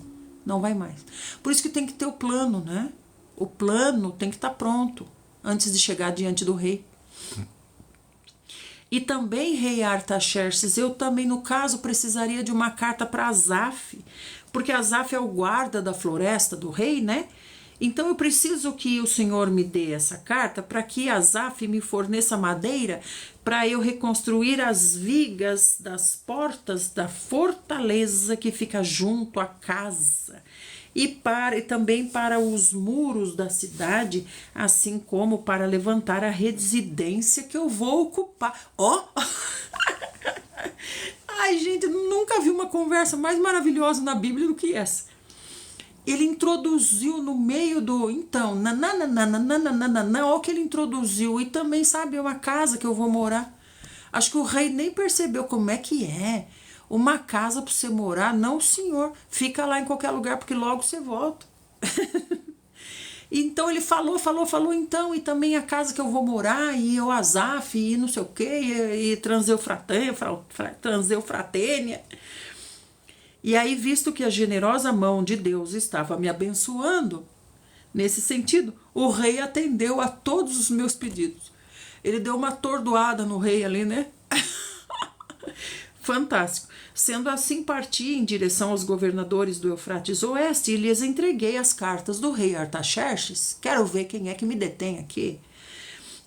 Não vai mais. Por isso que tem que ter o plano, né? O plano tem que estar pronto antes de chegar diante do rei. E também, rei Artaxerxes, eu também, no caso, precisaria de uma carta para Asaf, porque Asaf é o guarda da floresta do rei, né? Então eu preciso que o Senhor me dê essa carta para que Asaf me forneça madeira para eu reconstruir as vigas das portas da fortaleza que fica junto à casa e também para os muros da cidade, assim como para levantar a residência que eu vou ocupar. Ó! Ai, gente, eu nunca vi uma conversa mais maravilhosa na Bíblia do que essa. Ele introduziu no meio do... Então, olha o que ele introduziu. E também, sabe, é uma casa que eu vou morar. Acho que o rei nem percebeu como é que é. Uma casa para você morar? Não, senhor. Fica lá em qualquer lugar, porque logo você volta. Então ele falou, então, e também a casa que eu vou morar, e eu Asaf, e não sei o quê, e Transeufratênia. E aí, visto que a generosa mão de Deus estava me abençoando, nesse sentido, o rei atendeu a todos os meus pedidos. Ele deu uma atordoada no rei ali, né? Fantástico. Sendo assim, parti em direção aos governadores do Eufrates Oeste e lhes entreguei as cartas do rei Artaxerxes. Quero ver quem é que me detém aqui.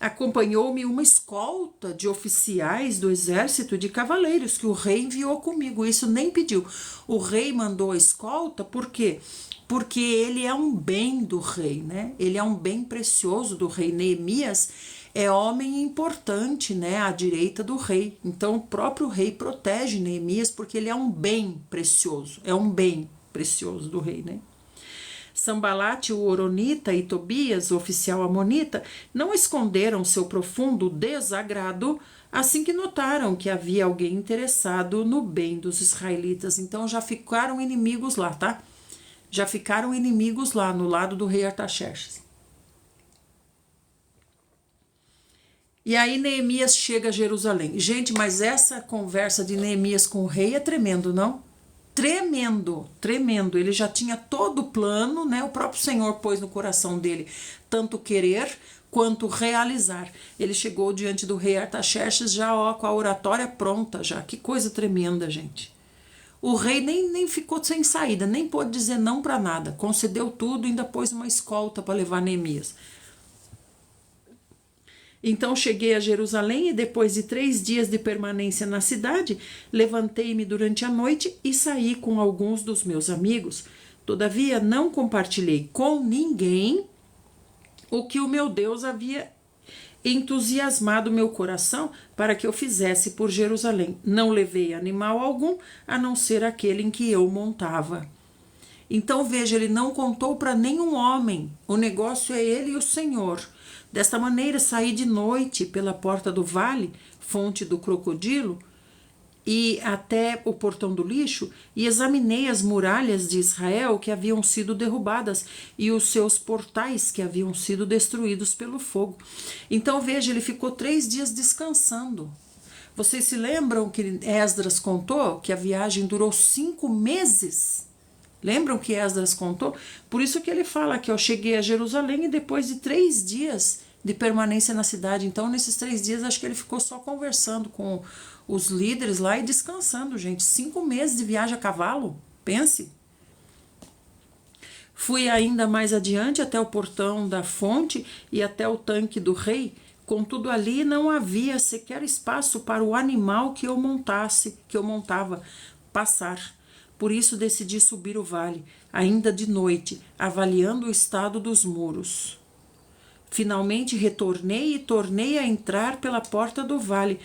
Acompanhou-me uma escolta de oficiais do exército de cavaleiros que o rei enviou comigo. Isso nem pediu. O rei mandou a escolta, por quê? Porque ele é um bem do rei, né? Ele é um bem precioso do rei. Neemias é homem importante, né, à direita do rei. Então o próprio rei protege Neemias porque ele é um bem precioso, é um bem precioso do rei, né? Sambalate, o Horonita, e Tobias, o oficial amonita, não esconderam seu profundo desagrado assim que notaram que havia alguém interessado no bem dos israelitas. Então já ficaram inimigos lá, tá? Já ficaram inimigos lá no lado do rei Artaxerxes. E aí Neemias chega a Jerusalém. Gente, mas essa conversa de Neemias com o rei é tremendo, não? Tremendo, tremendo. Ele já tinha todo o plano, né? O próprio Senhor pôs no coração dele tanto querer quanto realizar. Ele chegou diante do rei Artaxerxes já com a oratória pronta já. Que coisa tremenda, gente. O rei nem ficou sem saída, nem pôde dizer não para nada. Concedeu tudo e ainda pôs uma escolta para levar Neemias. Então cheguei a Jerusalém e depois de 3 dias de permanência na cidade, levantei-me durante a noite e saí com alguns dos meus amigos. Todavia não compartilhei com ninguém o que o meu Deus havia entusiasmado meu coração para que eu fizesse por Jerusalém. Não levei animal algum, a não ser aquele em que eu montava. Então veja, ele não contou para nenhum homem. O negócio é ele e o Senhor. Desta maneira, saí de noite pela porta do vale, fonte do crocodilo, e até o portão do lixo, e examinei as muralhas de Israel que haviam sido derrubadas e os seus portais que haviam sido destruídos pelo fogo. Então, veja, ele ficou 3 dias descansando. Vocês se lembram que Esdras contou que a viagem durou 5 meses? Lembram que Esdras contou? Por isso que ele fala que eu cheguei a Jerusalém e depois de 3 dias de permanência na cidade. Então, nesses 3 dias, acho que ele ficou só conversando com os líderes lá e descansando, gente. 5 meses de viagem a cavalo, pense. Fui ainda mais adiante até o portão da fonte e até o tanque do rei. Contudo, ali não havia sequer espaço para o animal que eu montava, passar. Por isso decidi subir o vale, ainda de noite, avaliando o estado dos muros. Finalmente retornei e tornei a entrar pela porta do vale.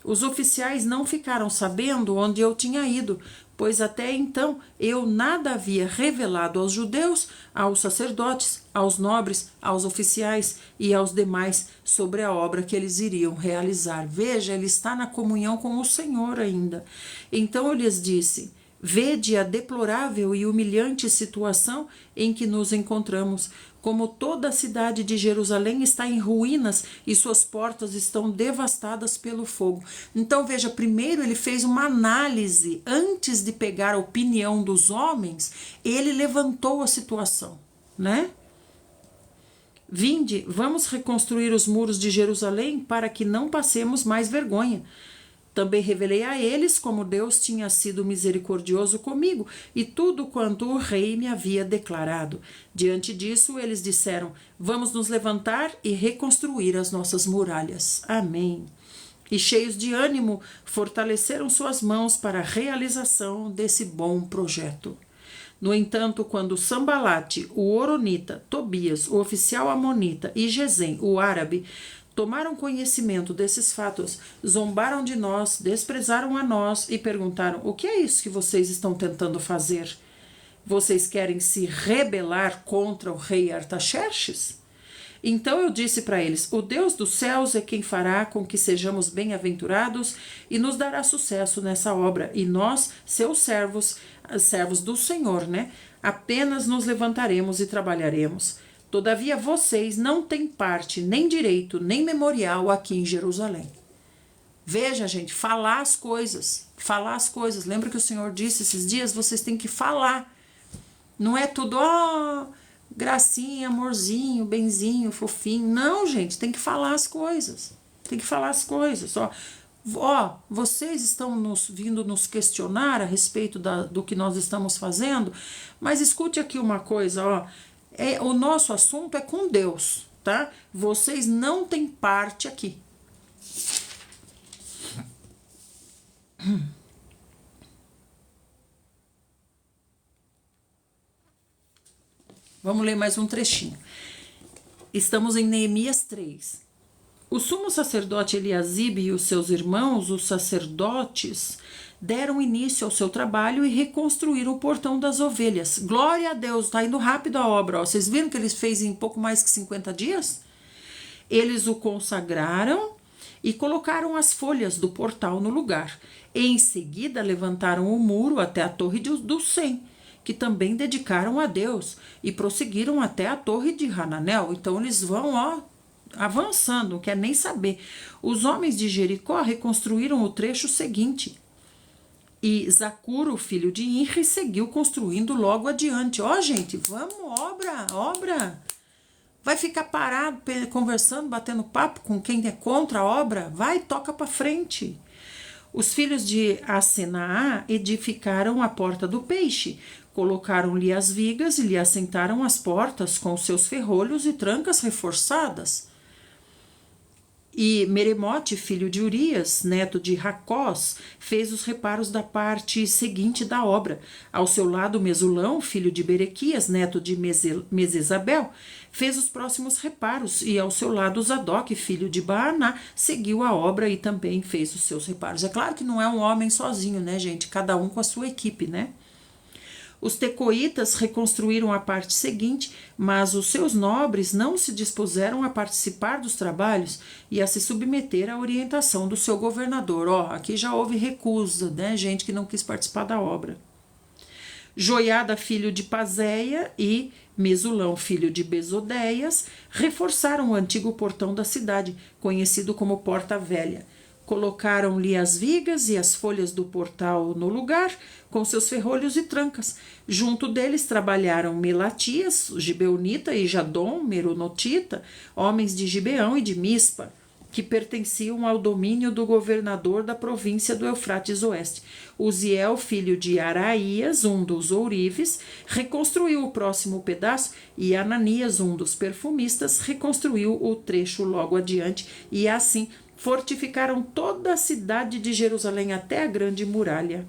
Os oficiais não ficaram sabendo onde eu tinha ido, pois até então eu nada havia revelado aos judeus, aos sacerdotes, aos nobres, aos oficiais e aos demais sobre a obra que eles iriam realizar. Veja, ele está na comunhão com o Senhor ainda. Então eu lhes disse: vede a deplorável e humilhante situação em que nos encontramos, como toda a cidade de Jerusalém está em ruínas e suas portas estão devastadas pelo fogo. Então veja, primeiro ele fez uma análise, antes de pegar a opinião dos homens, ele levantou a situação, né? Vinde, vamos reconstruir os muros de Jerusalém para que não passemos mais vergonha. Também revelei a eles como Deus tinha sido misericordioso comigo e tudo quanto o rei me havia declarado. Diante disso, eles disseram: vamos nos levantar e reconstruir as nossas muralhas. Amém. E cheios de ânimo, fortaleceram suas mãos para a realização desse bom projeto. No entanto, quando Sambalate, o Horonita, Tobias, o oficial amonita e Gesem, o árabe, tomaram conhecimento desses fatos, zombaram de nós, desprezaram a nós e perguntaram: o que é isso que vocês estão tentando fazer? Vocês querem se rebelar contra o rei Artaxerxes? Então eu disse para eles: o Deus dos céus é quem fará com que sejamos bem-aventurados e nos dará sucesso nessa obra, e nós, seus servos, servos do Senhor, apenas nos levantaremos e trabalharemos. Todavia vocês não têm parte, nem direito, nem memorial aqui em Jerusalém. Veja, gente, falar as coisas. Lembra que o Senhor disse esses dias? Vocês têm que falar. Não é tudo, gracinha, amorzinho, benzinho, fofinho. Não, gente, tem que falar as coisas. Vocês estão vindo nos questionar a respeito do que nós estamos fazendo, mas escute aqui uma coisa, o nosso assunto é com Deus, tá? Vocês não têm parte aqui. Vamos ler mais um trechinho. Estamos em Neemias 3. O sumo sacerdote Eliasibe e os seus irmãos, os sacerdotes, deram início ao seu trabalho e reconstruíram o portão das ovelhas. Glória a Deus, está indo rápido a obra. Vocês viram que eles fez em pouco mais que 50 dias? Eles o consagraram e colocaram as folhas do portal no lugar. Em seguida, levantaram o muro até a torre do Sem, que também dedicaram a Deus, e prosseguiram até a torre de Hananel. Então eles vão, avançando, não quer nem saber. Os homens de Jericó reconstruíram o trecho seguinte. E Zacuro, filho de Inri, seguiu construindo logo adiante. Gente, vamos, obra. Vai ficar parado, conversando, batendo papo com quem é contra a obra? Vai, toca para frente. Os filhos de Asenaá edificaram a porta do peixe, colocaram-lhe as vigas e lhe assentaram as portas com seus ferrolhos e trancas reforçadas. E Meremote, filho de Urias, neto de Racós, fez os reparos da parte seguinte da obra. Ao seu lado, Mesulão, filho de Berequias, neto de Mesesabel, fez os próximos reparos, e ao seu lado, Zadok, filho de Baaná, seguiu a obra e também fez os seus reparos. É claro que não é um homem sozinho, gente? Cada um com a sua equipe, Os tecoitas reconstruíram a parte seguinte, mas os seus nobres não se dispuseram a participar dos trabalhos e a se submeter à orientação do seu governador. Aqui já houve recusa, gente que não quis participar da obra. Joiada, filho de Pazéia, e Mesulão, filho de Besodeias, reforçaram o antigo portão da cidade, conhecido como Porta Velha. Colocaram-lhe as vigas e as folhas do portal no lugar, com seus ferrolhos e trancas. Junto deles trabalharam Melatias, Gibeonita, e Jadom, Meronotita, homens de Gibeão e de Mispa, que pertenciam ao domínio do governador da província do Eufrates Oeste. Uziel, filho de Araías, um dos ourives, reconstruiu o próximo pedaço, e Ananias, um dos perfumistas, reconstruiu o trecho logo adiante, e assim fortificaram toda a cidade de Jerusalém até a grande muralha.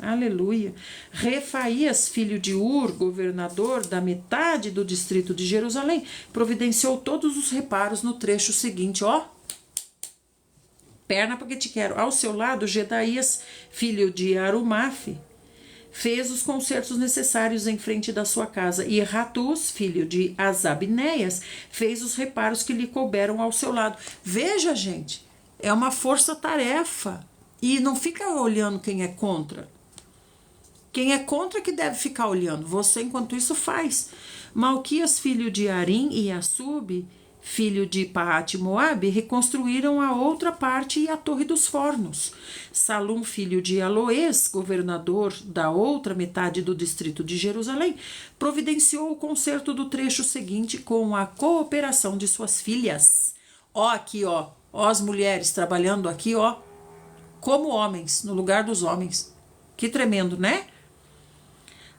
Aleluia. Refaías, filho de Ur, governador da metade do distrito de Jerusalém, providenciou todos os reparos no trecho seguinte. Perna porque te quero. Ao seu lado, Gedaías, filho de Arumafe, fez os consertos necessários em frente da sua casa, e Ratus, filho de Azabneias, fez os reparos que lhe couberam ao seu lado. Veja, gente, é uma força-tarefa, e não fica olhando quem é contra. Quem é contra que deve ficar olhando. Você, enquanto isso, faz. Malquias, filho de Arim, e Assub, filho de Paate-Moabe, reconstruíram a outra parte e a Torre dos Fornos. Salum, filho de Aloés, governador da outra metade do distrito de Jerusalém, providenciou o conserto do trecho seguinte com a cooperação de suas filhas. Aqui, as mulheres trabalhando aqui, como homens, no lugar dos homens. Que tremendo, né?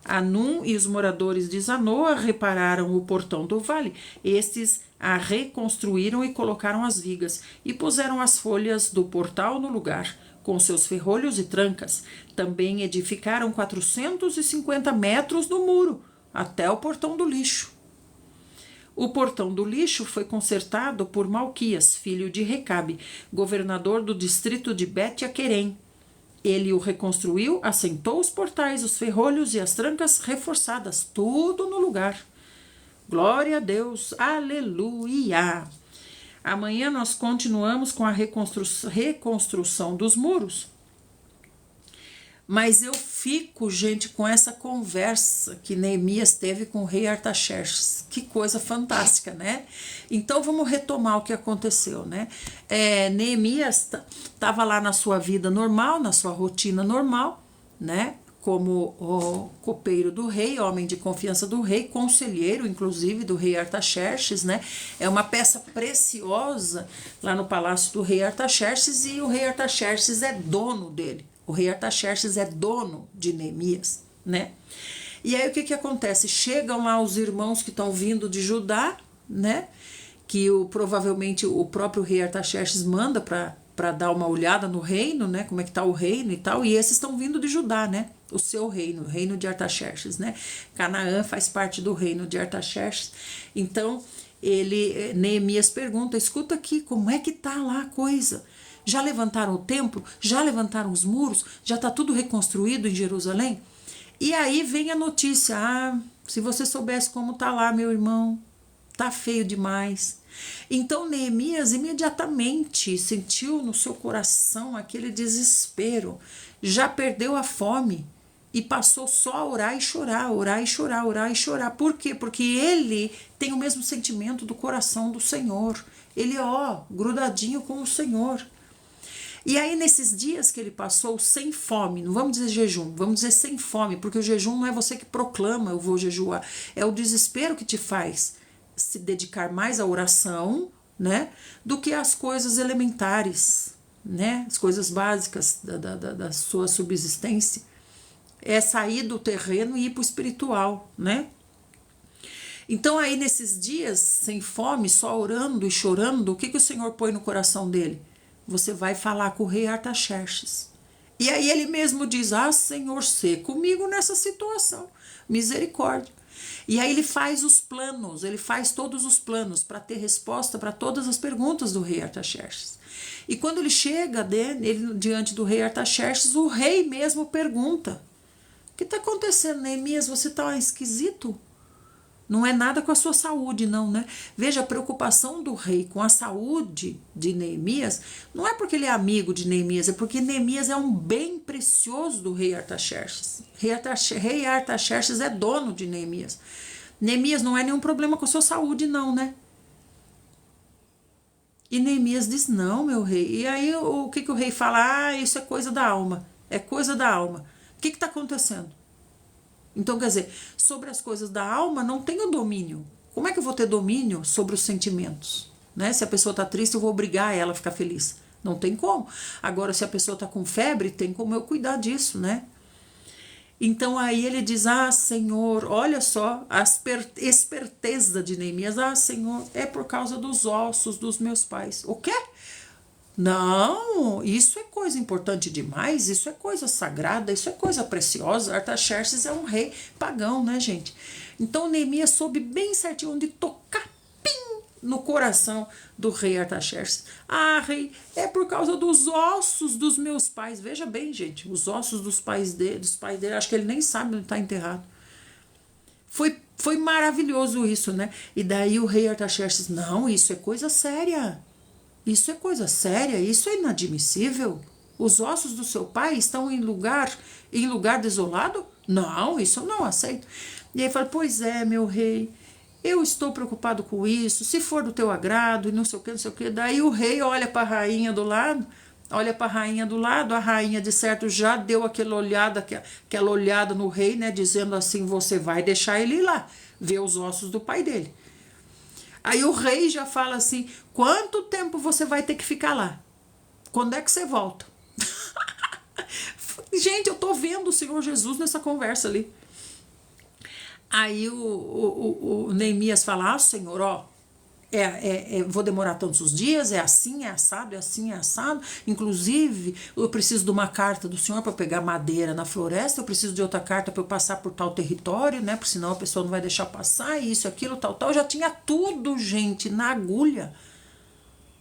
Anum e os moradores de Zanoa repararam o portão do vale. Estes a reconstruíram e colocaram as vigas, e puseram as folhas do portal no lugar, com seus ferrolhos e trancas. Também edificaram 450 metros do muro, até o portão do lixo. O portão do lixo foi consertado por Malquias, filho de Recabe, governador do distrito de Bet-Aquerem. Ele o reconstruiu, assentou os portais, os ferrolhos e as trancas reforçadas, tudo no lugar. Glória a Deus, aleluia! Amanhã nós continuamos com a reconstrução dos muros. Mas eu fico, gente, com essa conversa que Neemias teve com o rei Artaxerxes. Que coisa fantástica, né? Então vamos retomar o que aconteceu, né? Neemias estava lá na sua vida normal, na sua rotina normal, né? Como o copeiro do rei, homem de confiança do rei, conselheiro, inclusive, do rei Artaxerxes, né? É uma peça preciosa lá no palácio do rei Artaxerxes, e o rei Artaxerxes é dono dele. O rei Artaxerxes é dono de Neemias, né? E aí o que acontece? Chegam lá os irmãos que estão vindo de Judá, né? Que provavelmente o próprio rei Artaxerxes manda para dar uma olhada no reino, né? Como é que tá o reino e tal. E esses estão vindo de Judá, né? O seu reino, o reino de Artaxerxes, né? Canaã faz parte do reino de Artaxerxes. Então, Neemias pergunta, escuta aqui, como é que tá lá a coisa? Já levantaram o templo? Já levantaram os muros? Já está tudo reconstruído em Jerusalém? E aí vem a notícia, se você soubesse como tá lá, meu irmão, tá feio demais. Então Neemias imediatamente sentiu no seu coração aquele desespero, já perdeu a fome e passou só a orar e chorar, orar e chorar, orar e chorar. Por quê? Porque ele tem o mesmo sentimento do coração do Senhor. Ele, grudadinho com o Senhor. E aí nesses dias que ele passou sem fome, não vamos dizer jejum, vamos dizer sem fome, porque o jejum não é você que proclama eu vou jejuar, é o desespero que te faz se dedicar mais à oração, né, do que às coisas elementares, né, as coisas básicas da sua subsistência. É sair do terreno e ir para o espiritual, né? Então aí nesses dias sem fome, só orando e chorando, o que o Senhor põe no coração dele? Você vai falar com o rei Artaxerxes. E aí ele mesmo diz, Senhor, sê comigo nessa situação, misericórdia. E aí ele faz os planos, ele faz todos os planos para ter resposta para todas as perguntas do rei Artaxerxes. E quando ele chega diante do rei Artaxerxes, o rei mesmo pergunta, o que está acontecendo, Neemias? Você está esquisito? Não é nada com a sua saúde, não, né? Veja, a preocupação do rei com a saúde de Neemias não é porque ele é amigo de Neemias, é porque Neemias é um bem precioso do rei Artaxerxes. Rei Artaxerxes é dono de Neemias. Neemias não é nenhum problema com a sua saúde, não, né? E Neemias diz, não, meu rei. E aí o que o rei fala? Isso é coisa da alma. É coisa da alma. O que está acontecendo? Então, quer dizer, sobre as coisas da alma não tenho domínio. Como é que eu vou ter domínio sobre os sentimentos? Né? Se a pessoa está triste, eu vou obrigar ela a ficar feliz. Não tem como. Agora, se a pessoa está com febre, tem como eu cuidar disso, né? Então, aí ele diz, Senhor, olha só, a esperteza de Neemias. Senhor, é por causa dos ossos dos meus pais. O quê? Não, isso é coisa importante demais, isso é coisa sagrada, isso é coisa preciosa. Artaxerxes é um rei pagão, né, gente? Então Neemias soube bem certinho onde tocar no coração do rei Artaxerxes. Rei, é por causa dos ossos dos meus pais. Veja bem, gente, os ossos dos pais dele, acho que ele nem sabe onde está enterrado. Foi maravilhoso isso, né? E daí o rei Artaxerxes, não, isso é coisa séria. Isso é coisa séria, isso é inadmissível. Os ossos do seu pai estão em lugar desolado? Não, isso eu não aceito. E aí fala, pois é, meu rei, eu estou preocupado com isso, se for do teu agrado, e não sei o que, não sei o que. Daí o rei olha para a rainha do lado, a rainha de certo já deu aquela olhada no rei, né, dizendo assim, você vai deixar ele ir lá, ver os ossos do pai dele. Aí o rei já fala assim, quanto tempo você vai ter que ficar lá? Quando é que você volta? Gente, eu tô vendo o Senhor Jesus nessa conversa ali. Aí o Neemias fala, Senhor, ó, vou demorar tantos os dias, é assim, é assado, é assim, é assado. Inclusive, eu preciso de uma carta do Senhor para pegar madeira na floresta, eu preciso de outra carta para eu passar por tal território, né? Porque senão a pessoa não vai deixar passar, isso, aquilo, tal, tal. Já tinha tudo, gente, na agulha.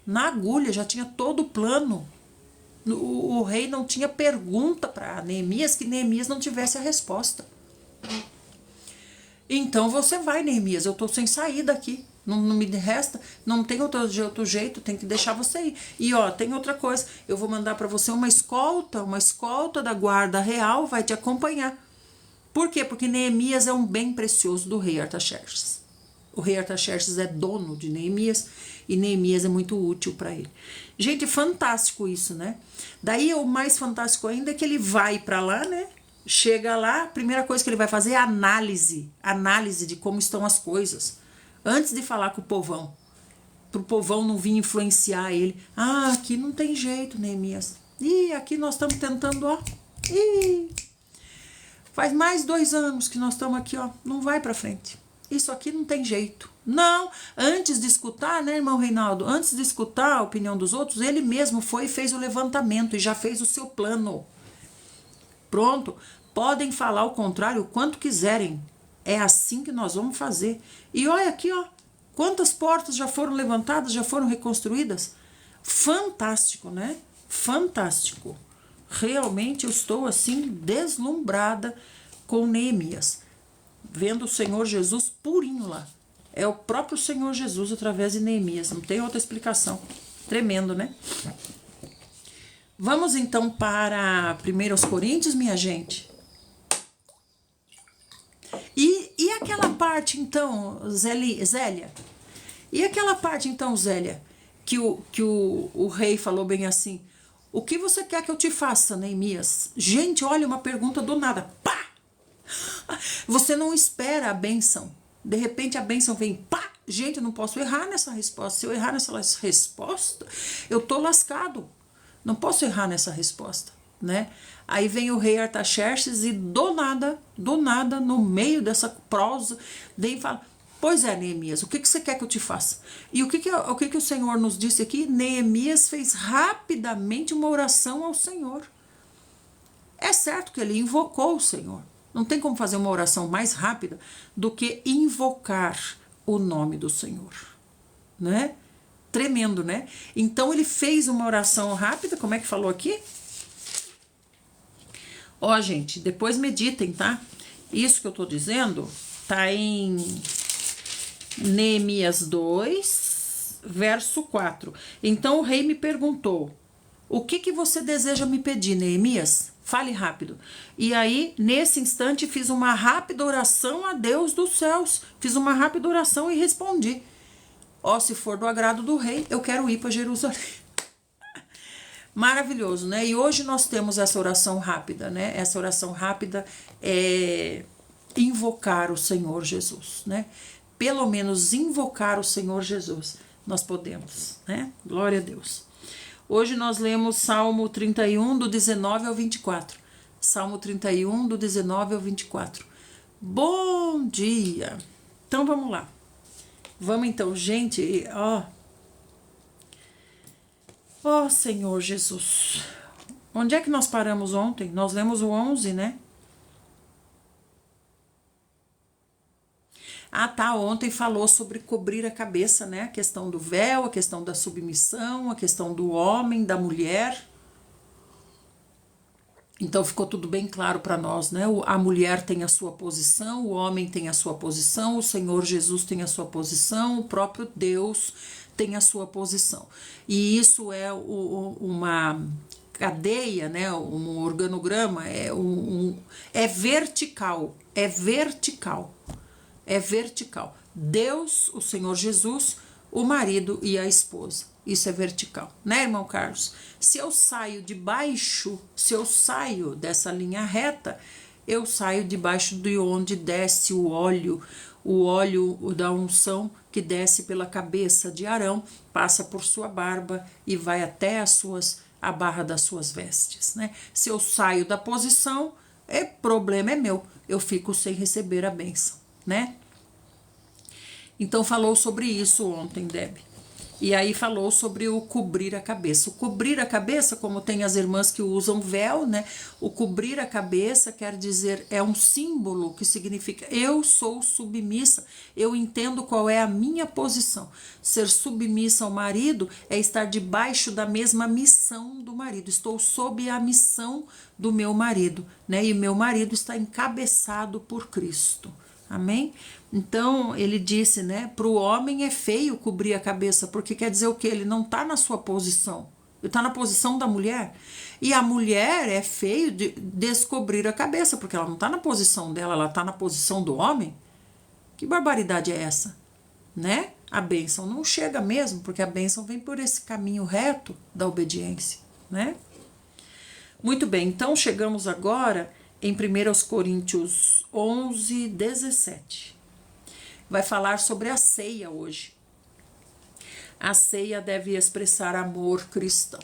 Na agulha, já tinha todo o plano. O rei não tinha pergunta para Neemias que Neemias não tivesse a resposta. Então você vai, Neemias, eu tô sem saída aqui. Não me resta, não tem outro jeito, tem que deixar você ir. E ó, tem outra coisa, eu vou mandar para você uma escolta da guarda real vai te acompanhar. Por quê? Porque Neemias é um bem precioso do rei Artaxerxes. O rei Artaxerxes é dono de Neemias e Neemias é muito útil para ele. Gente, fantástico isso, né? Daí o mais fantástico ainda é que ele vai para lá, né? Chega lá, a primeira coisa que ele vai fazer é análise de como estão as coisas. Antes de falar com o povão, para o povão não vir influenciar ele. Aqui não tem jeito, Neemias. Aqui nós estamos tentando, ó. Faz mais 2 anos que nós estamos aqui, ó. Não vai para frente. Isso aqui não tem jeito. Não, antes de escutar, né, irmão Reinaldo? Antes de escutar a opinião dos outros, ele mesmo foi e fez o levantamento e já fez o seu plano. Pronto. Podem falar o contrário o quanto quiserem. É assim que nós vamos fazer. E olha aqui, ó. Quantas portas já foram levantadas, já foram reconstruídas? Fantástico, né? Fantástico. Realmente eu estou assim deslumbrada com Neemias. Vendo o Senhor Jesus purinho lá. É o próprio Senhor Jesus através de Neemias. Não tem outra explicação. Tremendo, né? Vamos então para 1 Coríntios, minha gente. E aquela parte então, Zélia? E aquela parte então, Zélia, que o rei falou bem assim, o que você quer que eu te faça, Neemias? Gente, olha, uma pergunta do nada, pá! Você não espera a bênção, de repente a bênção vem, pá! Gente, eu não posso errar nessa resposta, se eu errar nessa resposta, eu tô lascado, não posso errar nessa resposta, né? Aí vem o rei Artaxerxes e do nada, no meio dessa prosa, vem e fala, pois é, Neemias, o que você quer que eu te faça? E o que o Senhor nos disse aqui? Neemias fez rapidamente uma oração ao Senhor. É certo que ele invocou o Senhor. Não tem como fazer uma oração mais rápida do que invocar o nome do Senhor, né? Tremendo, né? Então ele fez uma oração rápida, como é que falou aqui? Ó, gente, depois meditem, tá? Isso que eu tô dizendo tá em Neemias 2, verso 4. Então o rei me perguntou, o que você deseja me pedir, Neemias? Fale rápido. E aí, nesse instante, fiz uma rápida oração a Deus dos céus. Fiz uma rápida oração e respondi. Ó, se for do agrado do rei, eu quero ir para Jerusalém. Maravilhoso, né? E hoje nós temos essa oração rápida, né? Essa oração rápida é invocar o Senhor Jesus, né? Pelo menos invocar o Senhor Jesus, nós podemos, né? Glória a Deus. Hoje nós lemos Salmo 31, do 19 ao 24. Salmo 31, do 19 ao 24. Bom dia! Então vamos lá. Vamos então, gente, ó. Ó Senhor Jesus, onde é que nós paramos ontem? Nós lemos o 11, né? Tá, ontem falou sobre cobrir a cabeça, né? A questão do véu, a questão da submissão, a questão do homem, da mulher. Então ficou tudo bem claro para nós, né? A mulher tem a sua posição, o homem tem a sua posição, o Senhor Jesus tem a sua posição, o próprio Deus tem a sua posição. E isso é uma cadeia, né? Um organograma, é vertical, é vertical, é vertical. Deus, o Senhor Jesus, o marido e a esposa. Isso é vertical, né, irmão Carlos? Se eu saio dessa linha reta, eu saio debaixo de onde desce o óleo da unção que desce pela cabeça de Arão, passa por sua barba e vai até as suas a barra das suas vestes, né? Se eu saio da posição, problema é meu, eu fico sem receber a bênção, né? Então falou sobre isso ontem, Deb. E aí falou sobre o cobrir a cabeça. O cobrir a cabeça, como tem as irmãs que usam véu, né? O cobrir a cabeça quer dizer, é um símbolo que significa eu sou submissa, eu entendo qual é a minha posição. Ser submissa ao marido é estar debaixo da mesma missão do marido. Estou sob a missão do meu marido, né? E meu marido está encabeçado por Cristo. Amém? Então, ele disse, né, para o homem é feio cobrir a cabeça, porque quer dizer o quê? Ele não está na sua posição, ele está na posição da mulher. E a mulher é feio de descobrir a cabeça, porque ela não está na posição dela, ela está na posição do homem. Que barbaridade é essa? Né? A bênção não chega mesmo, porque a bênção vem por esse caminho reto da obediência, né? Muito bem, então chegamos agora em 1 Coríntios 11, 17. Vai falar sobre a ceia hoje. A ceia deve expressar amor cristão.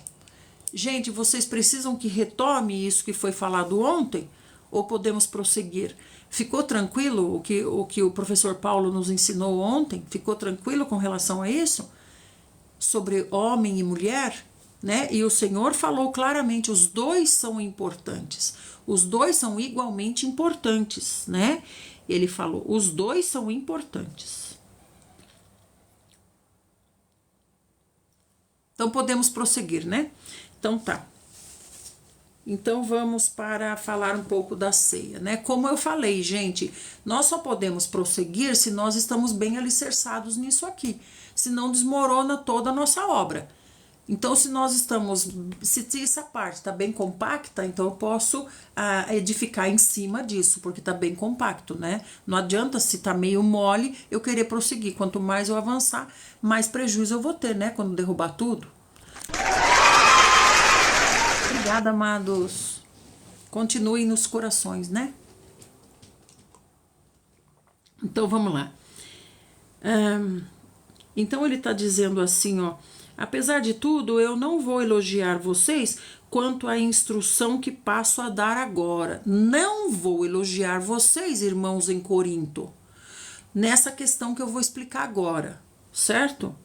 Gente, vocês precisam que retome isso que foi falado ontem? Ou podemos prosseguir? Ficou tranquilo o que o professor Paulo nos ensinou ontem? Ficou tranquilo com relação a isso? Sobre homem e mulher? Né? E o Senhor falou claramente, os dois são importantes. Os dois são igualmente importantes, né? Ele falou, os dois são importantes. Então, podemos prosseguir, né? Então, tá. Então, vamos para falar um pouco da ceia, né? Como eu falei, gente, nós só podemos prosseguir se nós estamos bem alicerçados nisso aqui. Senão, desmorona toda a nossa obra. Então, se nós estamos, se essa parte está bem compacta, então eu posso edificar em cima disso, porque está bem compacto, né? Não adianta, se está meio mole, eu querer prosseguir. Quanto mais eu avançar, mais prejuízo eu vou ter, né? Quando derrubar tudo. Obrigada, amados. Continuem nos corações, né? Então, vamos lá. Então, ele está dizendo assim, ó. Apesar de tudo, eu não vou elogiar vocês quanto à instrução que passo a dar agora. Não vou elogiar vocês, irmãos em Corinto, nessa questão que eu vou explicar agora, certo?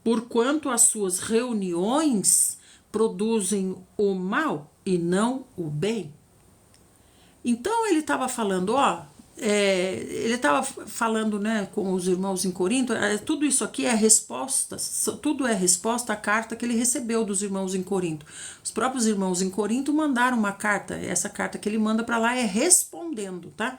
Porquanto as suas reuniões produzem o mal e não o bem. Então ele estava falando, ó, ele estava falando, né, com os irmãos em Corinto, tudo isso aqui é resposta, tudo é resposta à carta que ele recebeu dos irmãos em Corinto. Os próprios irmãos em Corinto mandaram uma carta, essa carta que ele manda para lá é respondendo, tá?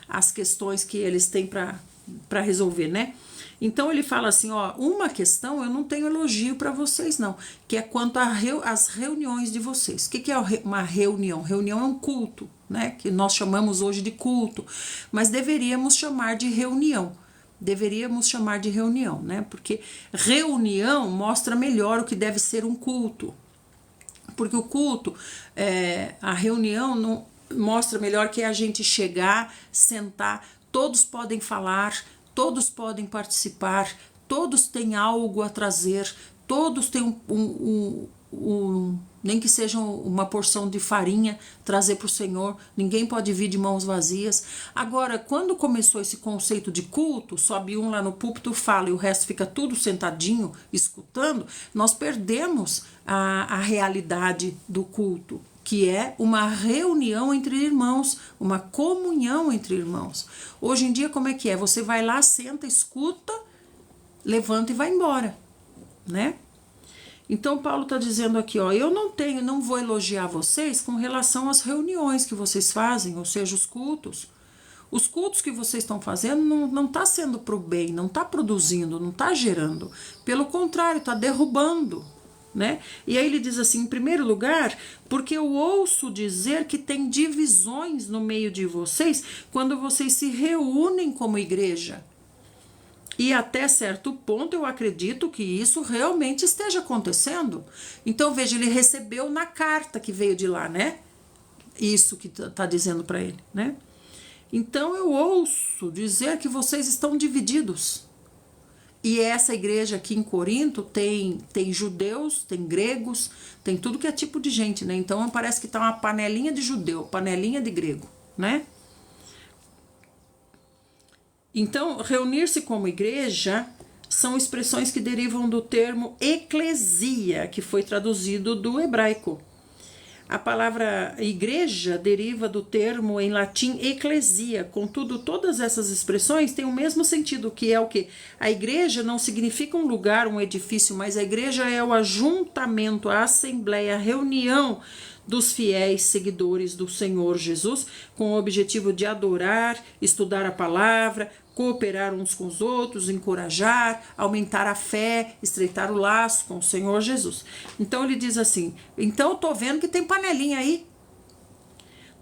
As questões que eles têm para resolver, né? Então ele fala assim, ó, uma questão eu não tenho elogio para vocês não, que é quanto às reuniões de vocês. O que é uma reunião? Reunião é um culto, né? Que nós chamamos hoje de culto, mas deveríamos chamar de reunião. Deveríamos chamar de reunião, né? Porque reunião mostra melhor o que deve ser um culto. Porque o culto, a reunião não mostra melhor que é a gente chegar, sentar, todos podem falar, todos podem participar, todos têm algo a trazer, todos têm nem que seja uma porção de farinha trazer para o Senhor, ninguém pode vir de mãos vazias. Agora, quando começou esse conceito de culto, sobe um lá no púlpito, fala e o resto fica tudo sentadinho, escutando, nós perdemos a realidade do culto, que é uma reunião entre irmãos, uma comunhão entre irmãos. Hoje em dia, como é que é? Você vai lá, senta, escuta, levanta e vai embora, né? Então, Paulo está dizendo aqui, ó, eu não vou elogiar vocês com relação às reuniões que vocês fazem, ou seja, os cultos. Os cultos que vocês estão fazendo não está sendo para o bem, não está produzindo, não está gerando. Pelo contrário, está derrubando. Né? E aí ele diz assim, em primeiro lugar, porque eu ouço dizer que tem divisões no meio de vocês quando vocês se reúnem como igreja. E até certo ponto eu acredito que isso realmente esteja acontecendo. Então veja, ele recebeu na carta que veio de lá, né? Isso que está dizendo para ele, né? Então eu ouço dizer que vocês estão divididos. E essa igreja aqui em Corinto tem judeus, tem gregos, tem tudo que é tipo de gente, né? Então parece que tá uma panelinha de judeu, panelinha de grego, né? Então, reunir-se como igreja são expressões que derivam do termo eclesia, que foi traduzido do hebraico. A palavra igreja deriva do termo em latim ecclesia. Contudo, todas essas expressões têm o mesmo sentido, que é o quê? A igreja não significa um lugar, um edifício, mas a igreja é o ajuntamento, a assembleia, a reunião dos fiéis seguidores do Senhor Jesus, com o objetivo de adorar, estudar a palavra, cooperar uns com os outros, encorajar, aumentar a fé, estreitar o laço com o Senhor Jesus. Então ele diz assim, então eu tô vendo que tem panelinha aí.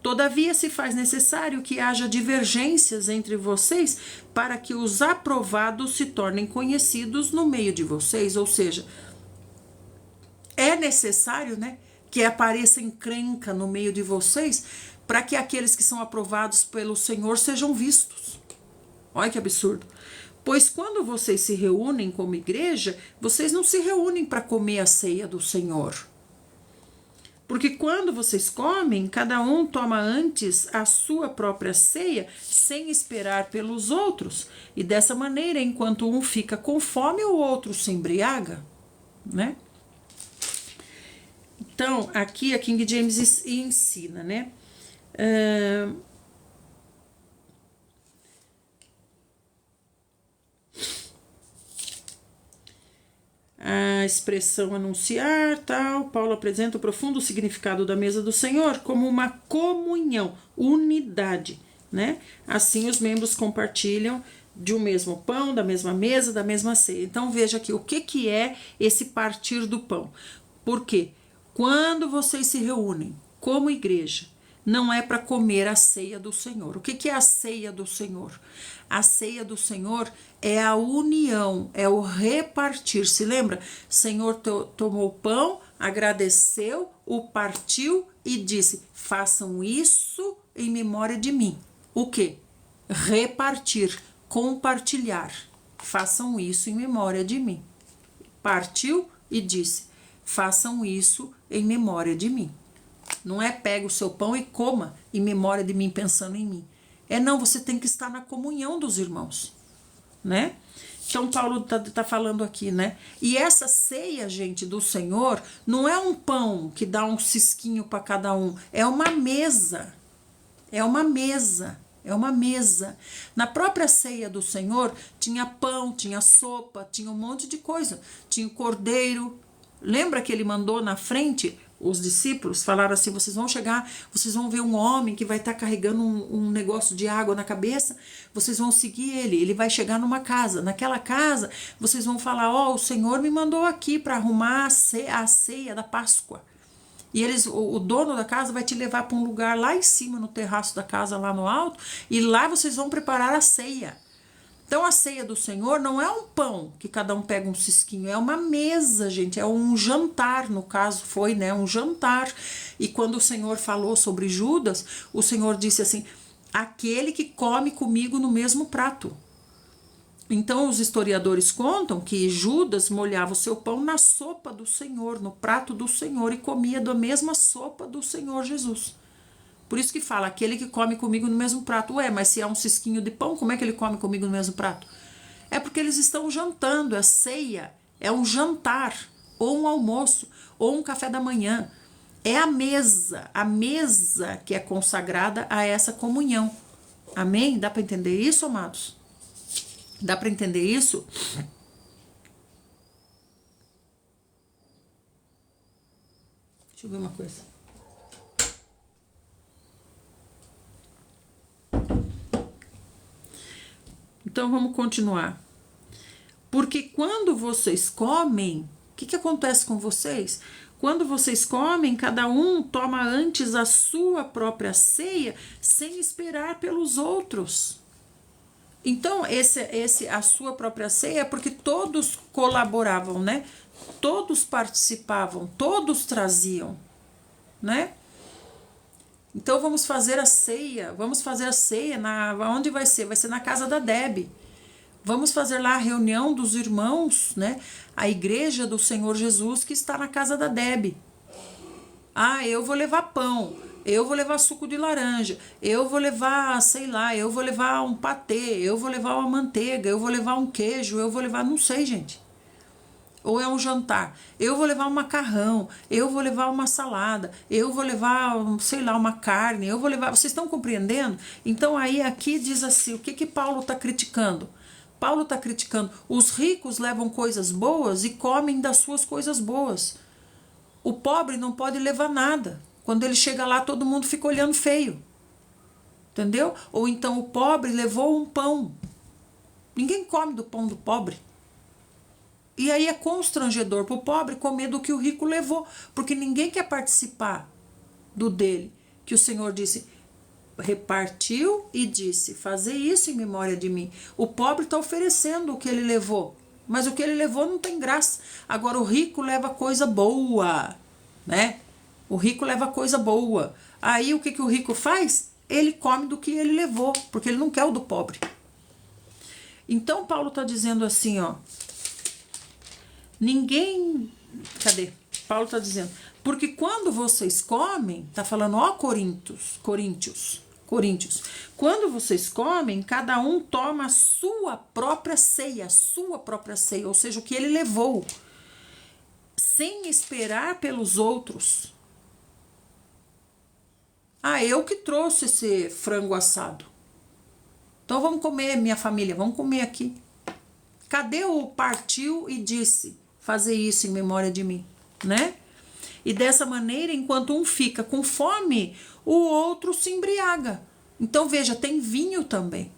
Todavia se faz necessário que haja divergências entre vocês para que os aprovados se tornem conhecidos no meio de vocês, ou seja, é necessário, né, que apareça encrenca no meio de vocês para que aqueles que são aprovados pelo Senhor sejam vistos. Olha que absurdo. Pois quando vocês se reúnem como igreja, vocês não se reúnem para comer a ceia do Senhor. Porque quando vocês comem, cada um toma antes a sua própria ceia, sem esperar pelos outros. E dessa maneira, enquanto um fica com fome, o outro se embriaga, né? Então, aqui a King James ensina, né? A expressão anunciar, tal, Paulo apresenta o profundo significado da mesa do Senhor como uma comunhão, unidade, né? Assim os membros compartilham de um mesmo pão, da mesma mesa, da mesma ceia. Então veja aqui, o que é esse partir do pão? Por quê? Quando vocês se reúnem como igreja, não é para comer a ceia do Senhor. O que é a ceia do Senhor? A ceia do Senhor é a união, é o repartir. Se lembra? O Senhor tomou o pão, agradeceu, o partiu e disse, façam isso em memória de mim. O quê? Repartir, compartilhar. Façam isso em memória de mim. Partiu e disse, façam isso em memória de mim. Não é pega o seu pão e coma em memória de mim, pensando em mim. É não, você tem que estar na comunhão dos irmãos, né? Então Paulo tá falando aqui, né? E essa ceia, gente, do Senhor, não é um pão que dá um cisquinho para cada um, é uma mesa. É uma mesa. É uma mesa. Na própria ceia do Senhor, tinha pão, tinha sopa, tinha um monte de coisa. Tinha o cordeiro. Lembra que ele mandou na frente os discípulos? Falaram assim, vocês vão chegar, vocês vão ver um homem que vai estar carregando um negócio de água na cabeça, vocês vão seguir ele vai chegar numa casa. Naquela casa, vocês vão falar, o Senhor me mandou aqui para arrumar a ceia da Páscoa. E o dono da casa vai te levar para um lugar lá em cima, no terraço da casa, lá no alto, e lá vocês vão preparar a ceia. Então a ceia do Senhor não é um pão que cada um pega um cisquinho, é uma mesa, gente, é um jantar, no caso foi, né, um jantar. E quando o Senhor falou sobre Judas, o Senhor disse assim, aquele que come comigo no mesmo prato. Então os historiadores contam que Judas molhava o seu pão na sopa do Senhor, no prato do Senhor, e comia da mesma sopa do Senhor Jesus. Por isso que fala, aquele que come comigo no mesmo prato. Ué, mas se é um cisquinho de pão, como é que ele come comigo no mesmo prato? É porque eles estão jantando, a ceia é um jantar, ou um almoço, ou um café da manhã. É a mesa que é consagrada a essa comunhão. Amém? Dá para entender isso, amados? Dá para entender isso? Deixa eu ver uma coisa. Então vamos continuar. Porque quando vocês comem, o que acontece com vocês? Quando vocês comem, cada um toma antes a sua própria ceia, sem esperar pelos outros. Então, a sua própria ceia é porque todos colaboravam, né? Todos participavam, todos traziam, né? Então vamos fazer a ceia onde vai ser? Vai ser na casa da Deb. Vamos fazer lá a reunião dos irmãos, né? A igreja do Senhor Jesus que está na casa da Debe. Ah, eu vou levar pão, eu vou levar suco de laranja, eu vou levar, sei lá, eu vou levar um patê, eu vou levar uma manteiga, eu vou levar um queijo, eu vou levar, não sei, gente. Ou é um jantar, eu vou levar um macarrão, eu vou levar uma salada, eu vou levar, sei lá, uma carne, eu vou levar, vocês estão compreendendo? Então aí aqui diz assim, o que que Paulo está criticando? Paulo está criticando, os ricos levam coisas boas e comem das suas coisas boas. O pobre não pode levar nada. Quando ele chega lá, todo mundo fica olhando feio. Entendeu? Ou então o pobre levou um pão. Ninguém come do pão do pobre. E aí é constrangedor para o pobre comer do que o rico levou, porque ninguém quer participar do dele. Que o Senhor disse, repartiu e disse, fazer isso em memória de mim. O pobre está oferecendo o que ele levou, mas o que ele levou não tem graça. Agora o rico leva coisa boa, né? O rico leva coisa boa. Aí o que que o rico faz? Ele come do que ele levou, porque ele não quer o do pobre. Então Paulo está dizendo assim, ó, ninguém... Cadê? Paulo está dizendo, porque quando vocês comem, está falando, ó Coríntios, quando vocês comem, cada um toma a sua própria ceia, ou seja, o que ele levou, sem esperar pelos outros. Ah, eu que trouxe esse frango assado. Então vamos comer, minha família, vamos comer aqui. Cadê o partiu e disse, fazer isso em memória de mim, né? E dessa maneira, enquanto um fica com fome, o outro se embriaga. Então veja, tem vinho também.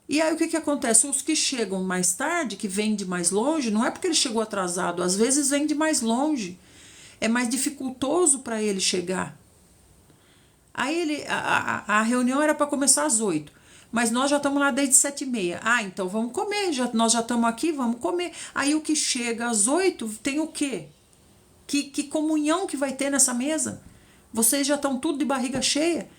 E aí o que que acontece? Os que chegam mais tarde, que vêm de mais longe, não é porque ele chegou atrasado, às vezes vem de mais longe. É mais dificultoso para ele chegar. Aí a reunião era para começar às 8, mas nós já estamos lá desde 7h30. Ah, então vamos comer, nós já estamos aqui, vamos comer. Aí o que chega às 8 tem o quê? Que comunhão que vai ter nessa mesa? Vocês já estão tudo de barriga cheia.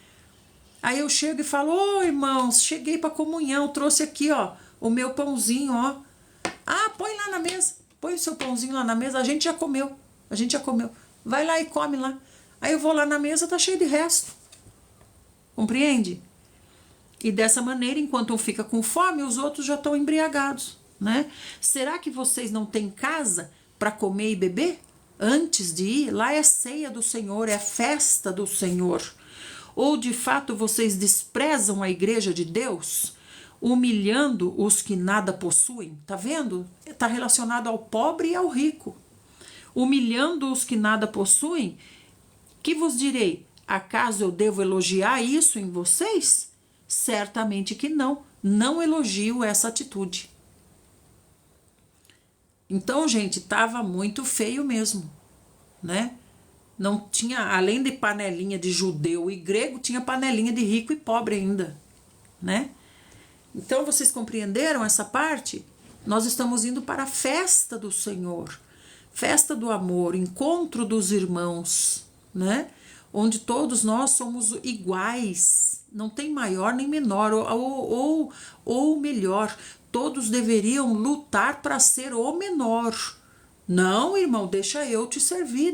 Aí eu chego e falo, ô irmãos, cheguei para comunhão, trouxe aqui, ó, o meu pãozinho, ó. Ah, põe lá na mesa, põe o seu pãozinho lá na mesa, a gente já comeu. Vai lá e come lá. Aí eu vou lá na mesa, tá cheio de resto. Compreende? E dessa maneira, enquanto um fica com fome, os outros já estão embriagados, né? Será que vocês não têm casa para comer e beber? Antes de ir, lá é a ceia do Senhor, é a festa do Senhor. Ou de fato vocês desprezam a igreja de Deus, humilhando os que nada possuem? Tá vendo? Está relacionado ao pobre e ao rico. Humilhando os que nada possuem, que vos direi? Acaso eu devo elogiar isso em vocês? Certamente que não. Não elogio essa atitude. Então, gente, estava muito feio mesmo, né? Não tinha, além de panelinha de judeu e grego, tinha panelinha de rico e pobre ainda, né? Então, vocês compreenderam essa parte? Nós estamos indo para a festa do Senhor, festa do amor, encontro dos irmãos, né? Onde todos nós somos iguais, não tem maior nem menor, ou melhor, todos deveriam lutar para ser o menor. Não, irmão, deixa eu te servir.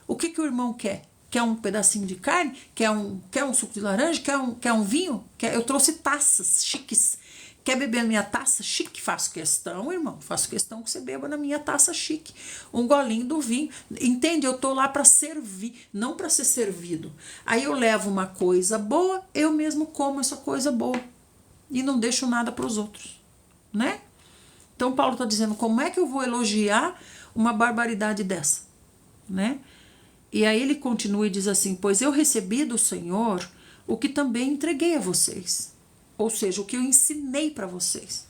O que que o irmão quer? Quer um pedacinho de carne? Quer um suco de laranja? Quer um vinho? Eu trouxe taças chiques. Quer beber na minha taça chique? Faço questão, irmão. Faço questão que você beba na minha taça chique. Um golinho do vinho. Entende? Eu tô lá para servir, não para ser servido. Aí eu levo uma coisa boa, eu mesmo como essa coisa boa. E não deixo nada para os outros, né? Então Paulo está dizendo, como é que eu vou elogiar uma barbaridade dessa, né? E aí ele continua e diz assim, pois eu recebi do Senhor o que também entreguei a vocês. Ou seja, o que eu ensinei para vocês.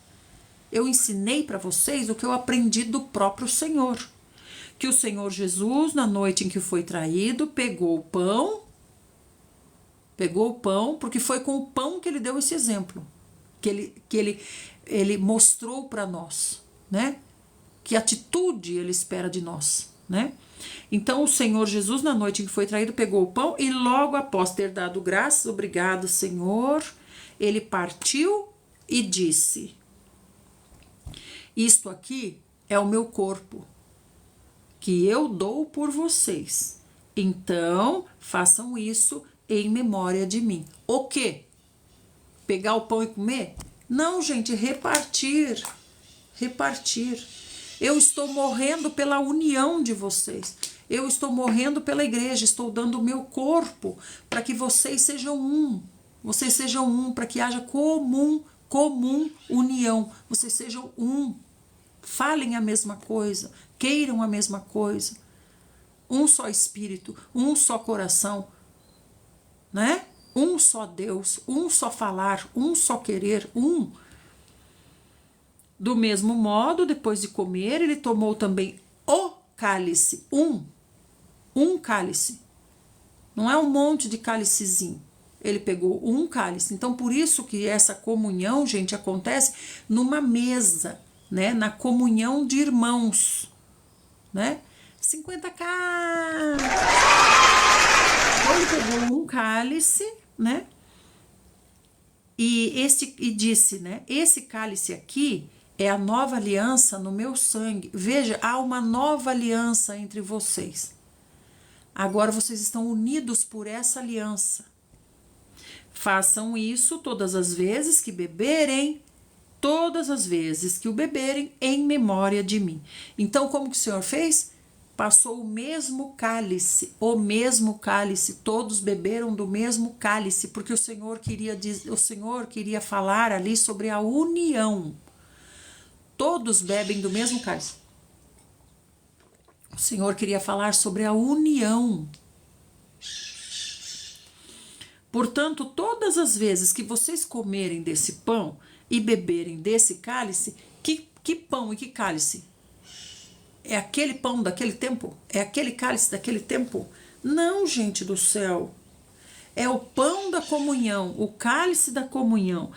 Eu ensinei para vocês o que eu aprendi do próprio Senhor. Que o Senhor Jesus, na noite em que foi traído, pegou o pão, porque foi com o pão que ele deu esse exemplo. Que ele mostrou para nós, né? Que atitude ele espera de nós, né? Então o Senhor Jesus, na noite em que foi traído, pegou o pão e logo após ter dado graças, obrigado, Senhor, ele partiu e disse: isto aqui é o meu corpo, que eu dou por vocês. Então, façam isso em memória de mim. O quê? Pegar o pão e comer? Não, gente, repartir. Repartir. Eu estou morrendo pela união de vocês. Eu estou morrendo pela igreja. Estou dando o meu corpo para que vocês sejam um. Vocês sejam um, para que haja comum união. Vocês sejam um. Falem a mesma coisa. Queiram a mesma coisa. Um só espírito, um só coração, né? Um só Deus, um só falar, um só querer, um. Do mesmo modo, depois de comer, ele tomou também o cálice, um cálice. Não é um monte de cálicezinho. Ele pegou um cálice. Então, por isso que essa comunhão, gente, acontece numa mesa, né? Na comunhão de irmãos, né? 50k. Ele pegou um cálice, né? E disse, né? Esse cálice aqui é a nova aliança no meu sangue. Veja, há uma nova aliança entre vocês. Agora vocês estão unidos por essa aliança. Façam isso todas as vezes que beberem, todas as vezes que o beberem, em memória de mim. Então, como que o Senhor fez? Passou o mesmo cálice, todos beberam do mesmo cálice, porque o Senhor queria falar ali sobre a união. Todos bebem do mesmo cálice. O Senhor queria falar sobre a união. Portanto, todas as vezes que vocês comerem desse pão e beberem desse cálice, que pão e que cálice? É aquele pão daquele tempo? É aquele cálice daquele tempo? Não, gente do céu. É o pão da comunhão, o cálice da comunhão.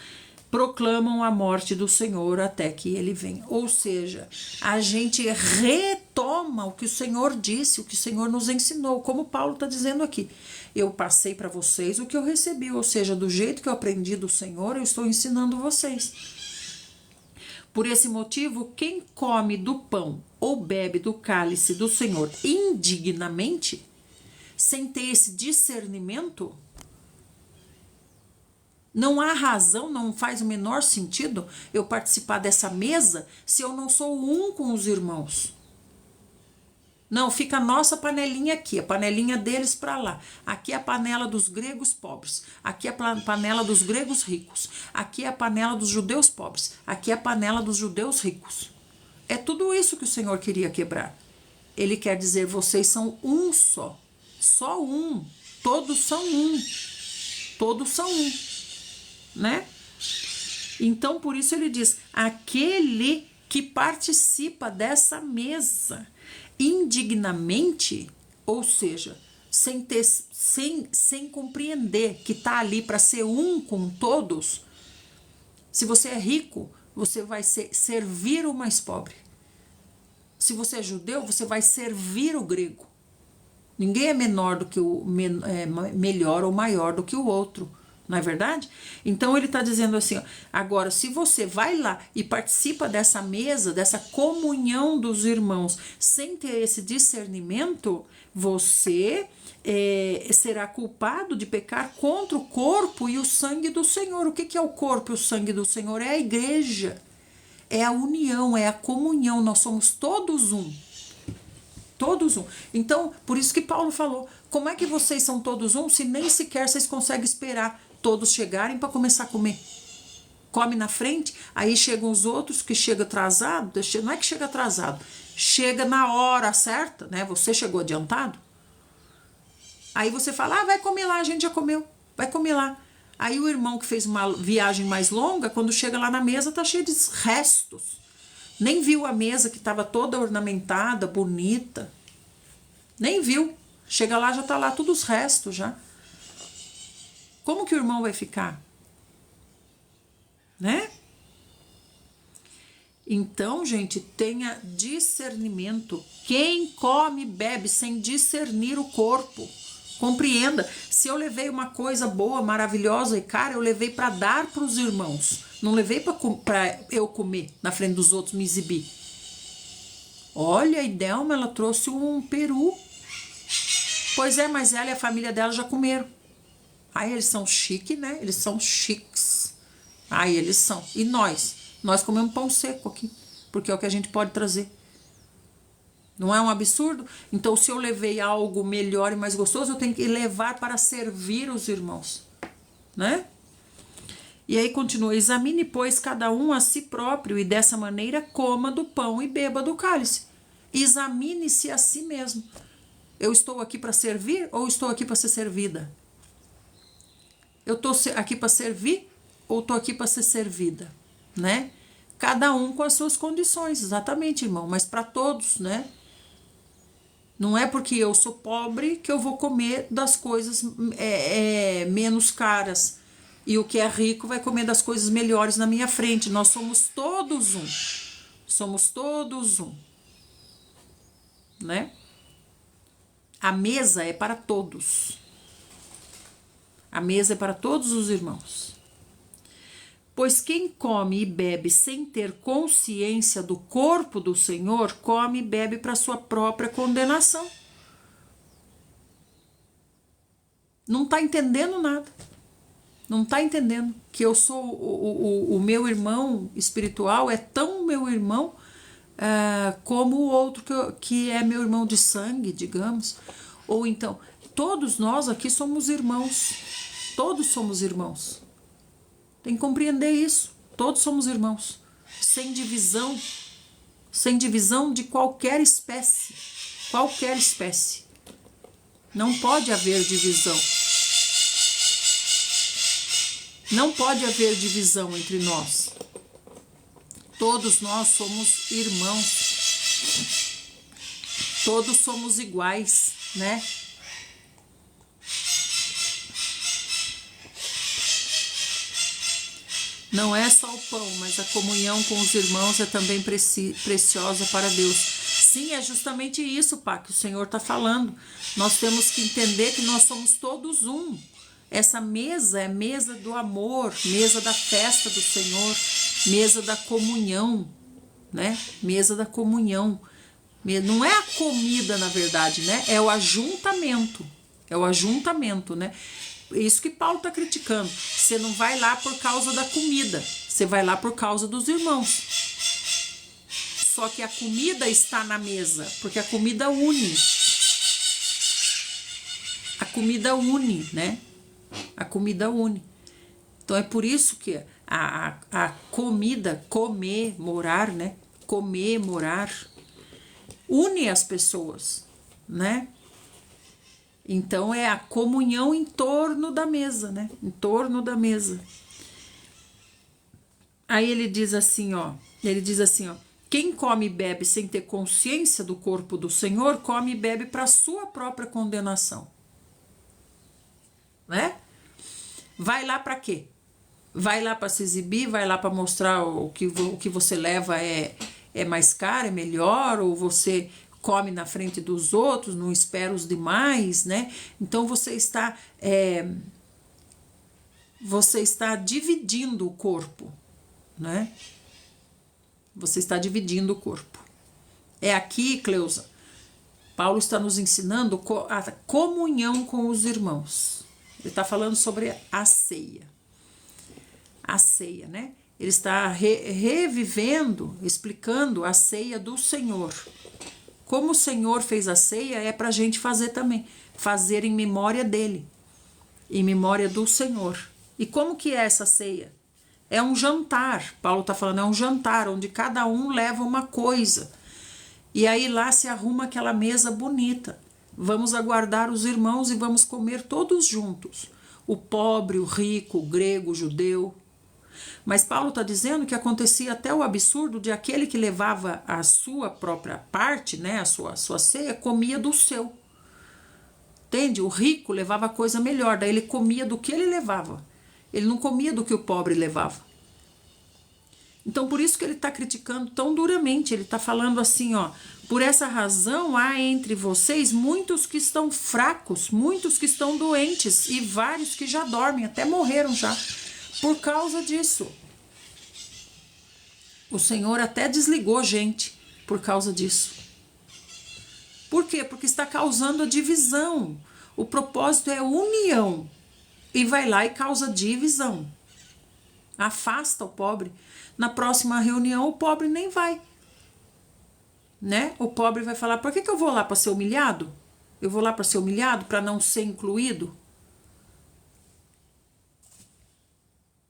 Proclamam a morte do Senhor até que ele venha. Ou seja, a gente retoma o que o Senhor disse, o que o Senhor nos ensinou, como Paulo está dizendo aqui. Eu passei para vocês o que eu recebi, ou seja, do jeito que eu aprendi do Senhor, eu estou ensinando vocês. Por esse motivo, quem come do pão ou bebe do cálice do Senhor indignamente, sem ter esse discernimento, não há razão, não faz o menor sentido eu participar dessa mesa se eu não sou um com os irmãos. Não, fica a nossa panelinha aqui, a panelinha deles para lá. Aqui é a panela dos gregos pobres. Aqui é a panela dos gregos ricos. Aqui é a panela dos judeus pobres. Aqui é a panela dos judeus ricos. É tudo isso que o Senhor queria quebrar. Ele quer dizer, vocês são um só. Só um. Todos são um. Todos são um. Né? Então, por isso ele diz, aquele que participa dessa mesa indignamente, ou seja, sem compreender que está ali para ser um com todos. Se você é rico, você vai servir o mais pobre. Se você é judeu, você vai servir o grego. Ninguém é menor do que melhor ou maior do que o outro. Não é verdade? Então ele está dizendo assim, ó, agora se você vai lá e participa dessa mesa, dessa comunhão dos irmãos, sem ter esse discernimento, você será culpado de pecar contra o corpo e o sangue do Senhor. O que é o corpo e o sangue do Senhor? É a igreja, é a união, é a comunhão, nós somos todos um. Todos um. Então, por isso que Paulo falou, como é que vocês são todos um se nem sequer vocês conseguem esperar todos chegarem para começar a comer? Come na frente, aí chegam os outros que chegam atrasado, não é que chega atrasado, chega na hora certa, né? Você chegou adiantado. Aí você fala, vai comer lá, a gente já comeu, vai comer lá. Aí o irmão que fez uma viagem mais longa, quando chega lá na mesa, tá cheio de restos. Nem viu a mesa que estava toda ornamentada, bonita. Nem viu. Chega lá, já tá lá todos os restos já. Como que o irmão vai ficar? Né? Então, gente, tenha discernimento. Quem come, bebe sem discernir o corpo. Compreenda. Se eu levei uma coisa boa, maravilhosa e cara, eu levei para dar para os irmãos. Não levei para eu comer na frente dos outros, me exibir. Olha, a Idelma, ela trouxe um peru. Pois é, mas ela e a família dela já comeram. Aí eles são chiques, né? Eles são chiques. Aí eles são. E nós? Nós comemos pão seco aqui, porque é o que a gente pode trazer. Não é um absurdo? Então, se eu levei algo melhor e mais gostoso, eu tenho que levar para servir os irmãos, né? E aí continua: examine, pois, cada um a si próprio, e dessa maneira coma do pão e beba do cálice. Examine-se a si mesmo. Eu estou aqui para servir ou estou aqui para ser servida? Eu estou aqui para servir ou estou aqui para ser servida, né? Cada um com as suas condições, exatamente, irmão, mas para todos, né? Não é porque eu sou pobre que eu vou comer das coisas menos caras. E o que é rico vai comer das coisas melhores na minha frente. Nós somos todos um. Somos todos um. Né? A mesa é para todos. A mesa é para todos os irmãos. Pois quem come e bebe sem ter consciência do corpo do Senhor, come e bebe para sua própria condenação. Não está entendendo nada. Não está entendendo que eu sou o meu irmão espiritual, é tão meu irmão como o outro que é meu irmão de sangue, digamos. Ou então, todos nós aqui somos irmãos. Todos somos irmãos. Tem que compreender isso. Todos somos irmãos. Sem divisão. Sem divisão de qualquer espécie. Qualquer espécie. Não pode haver divisão. Não pode haver divisão entre nós. Todos nós somos irmãos. Todos somos iguais, né? Não é só o pão, mas a comunhão com os irmãos é também preciosa para Deus. Sim, é justamente isso, Pá, que o Senhor está falando. Nós temos que entender que nós somos todos um. Essa mesa é mesa do amor, mesa da festa do Senhor, mesa da comunhão, né? Mesa da comunhão. Não é a comida, na verdade, né? É o ajuntamento. É o ajuntamento, né? Isso que Paulo está criticando. Você não vai lá por causa da comida, você vai lá por causa dos irmãos. Só que a comida está na mesa, porque a comida une. A comida une, né? A comida une. Então é por isso que a comida, comer, morar, né? Comer, morar, une as pessoas, né? Então é a comunhão em torno da mesa, né? Em torno da mesa. Aí ele diz assim, ó. Quem come e bebe sem ter consciência do corpo do Senhor, come e bebe para sua própria condenação. Né? Vai lá para quê? Vai lá para se exibir, vai lá para mostrar o que você leva é mais caro, é melhor, ou você come na frente dos outros, não espera os demais, né? Então você está dividindo o corpo, né? Você está dividindo o corpo. É aqui, Cleusa, Paulo está nos ensinando a comunhão com os irmãos. Ele está falando sobre a ceia. A ceia, né? Ele está revivendo, explicando a ceia do Senhor. Como o Senhor fez a ceia, é para a gente fazer também. Fazer em memória dele. Em memória do Senhor. E como que é essa ceia? É um jantar. Paulo está falando, é um jantar, onde cada um leva uma coisa. E aí lá se arruma aquela mesa bonita. Vamos aguardar os irmãos e vamos comer todos juntos. O pobre, o rico, o grego, o judeu. Mas Paulo está dizendo que acontecia até o absurdo de aquele que levava a sua própria parte, né, a sua ceia, comia do seu. Entende? O rico levava coisa melhor, daí ele comia do que ele levava. Ele não comia do que o pobre levava. Então, por isso que ele está criticando tão duramente. Ele está falando assim, ó. Por essa razão, há entre vocês muitos que estão fracos, muitos que estão doentes e vários que já dormem, até morreram já. Por causa disso. O Senhor até desligou gente por causa disso. Por quê? Porque está causando a divisão. O propósito é união. E vai lá e causa divisão. Afasta o pobre. Na próxima reunião o pobre nem vai. Né? O pobre vai falar, por que eu vou lá para ser humilhado? Eu vou lá para ser humilhado, para não ser incluído?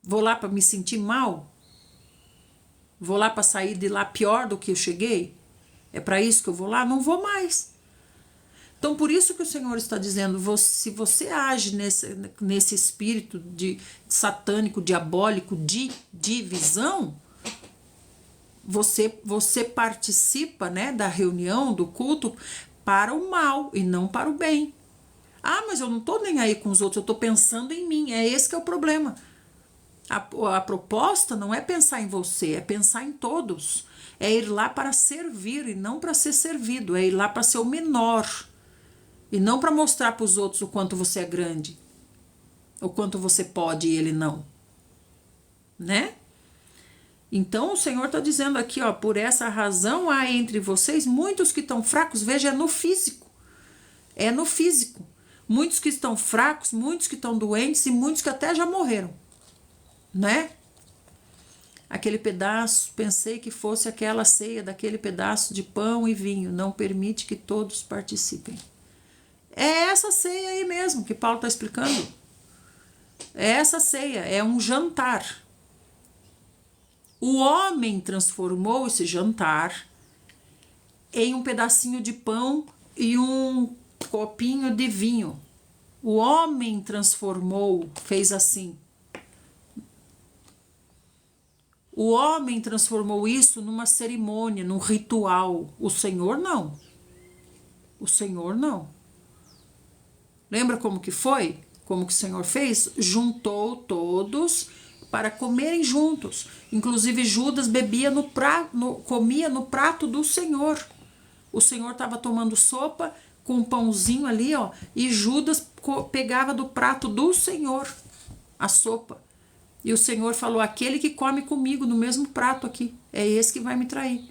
Vou lá para me sentir mal? Vou lá para sair de lá pior do que eu cheguei? É para isso que eu vou lá? Não vou mais. Então, por isso que o Senhor está dizendo, se você age nesse espírito de satânico, diabólico, de divisão, você participa, né, da reunião, do culto, para o mal e não para o bem. Ah, mas eu não estou nem aí com os outros, eu estou pensando em mim. É esse que é o problema. A proposta não é pensar em você, é pensar em todos. É ir lá para servir e não para ser servido. É ir lá para ser o menor. E não para mostrar para os outros o quanto você é grande. O quanto você pode e ele não. Né? Então o Senhor está dizendo aqui, ó, por essa razão há entre vocês muitos que estão fracos. Veja, é no físico. É no físico. Muitos que estão fracos, muitos que estão doentes e muitos que até já morreram. Né? Aquele pedaço, pensei que fosse aquela ceia daquele pedaço de pão e vinho, não permite que todos participem. É essa ceia aí mesmo que Paulo está explicando. É essa ceia, é um jantar. O homem transformou esse jantar em um pedacinho de pão e um copinho de vinho. O homem transformou, fez assim. O homem transformou isso numa cerimônia, num ritual. O Senhor não. O Senhor não. Lembra como que foi? Como que o Senhor fez? Juntou todos para comerem juntos. Inclusive Judas bebia comia no prato do Senhor. O Senhor estava tomando sopa com um pãozinho ali, ó, e Judas pegava do prato do Senhor a sopa. E o Senhor falou, aquele que come comigo no mesmo prato aqui, é esse que vai me trair.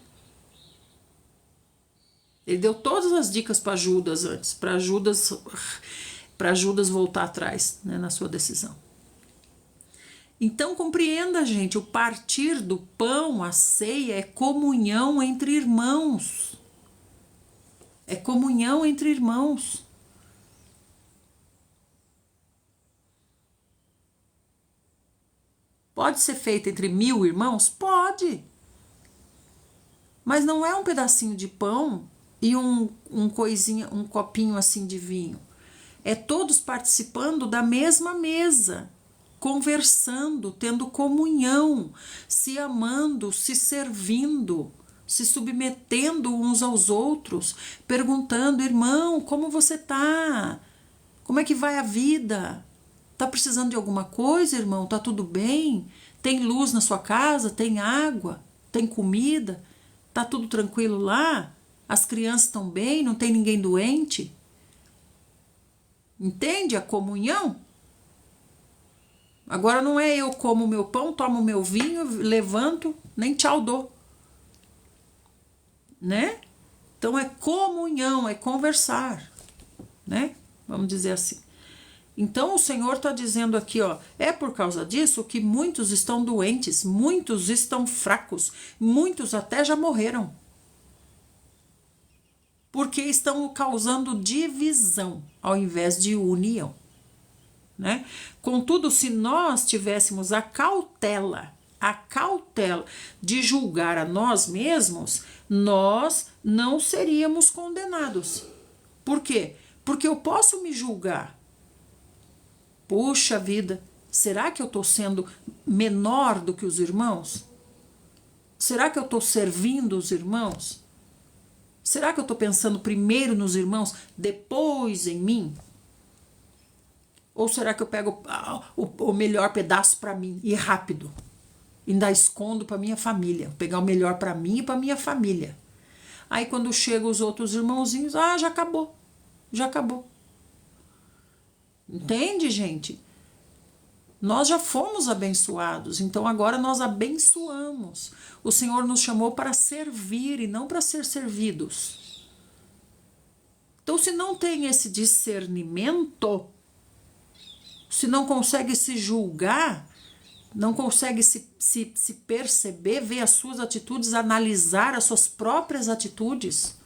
Ele deu todas as dicas para Judas antes, para Judas voltar atrás, né, na sua decisão. Então compreenda, gente, o partir do pão, a ceia, é comunhão entre irmãos. É comunhão entre irmãos. Pode ser feita entre 1000 irmãos? Pode. Mas não é um pedacinho de pão e um copinho assim de vinho. É todos participando da mesma mesa, conversando, tendo comunhão, se amando, se servindo, se submetendo uns aos outros, perguntando, irmão, como você tá? Como é que vai a vida? Tá precisando de alguma coisa, irmão? Tá tudo bem? Tem luz na sua casa? Tem água? Tem comida? Tá tudo tranquilo lá? As crianças estão bem? Não tem ninguém doente? Entende a comunhão? Agora não é eu como o meu pão, tomo o meu vinho, levanto, nem tchau dou. Né? Então é comunhão, é conversar. Né? Vamos dizer assim. Então o Senhor está dizendo aqui, ó, é por causa disso que muitos estão doentes, muitos estão fracos, muitos até já morreram. Porque estão causando divisão ao invés de união. Né? Contudo, se nós tivéssemos a cautela de julgar a nós mesmos, nós não seríamos condenados. Por quê? Porque eu posso me julgar. Puxa vida, será que eu estou sendo menor do que os irmãos? Será que eu estou servindo os irmãos? Será que eu estou pensando primeiro nos irmãos, depois em mim? Ou será que eu pego o melhor pedaço para mim e rápido? Ainda escondo para minha família. Vou pegar o melhor para mim e para minha família. Aí quando chegam os outros irmãozinhos, já acabou. Já acabou. Entende, gente? Nós já fomos abençoados, então agora nós abençoamos. O Senhor nos chamou para servir e não para ser servidos. Então, se não tem esse discernimento, se não consegue se julgar, não consegue se perceber, ver as suas atitudes, analisar as suas próprias atitudes,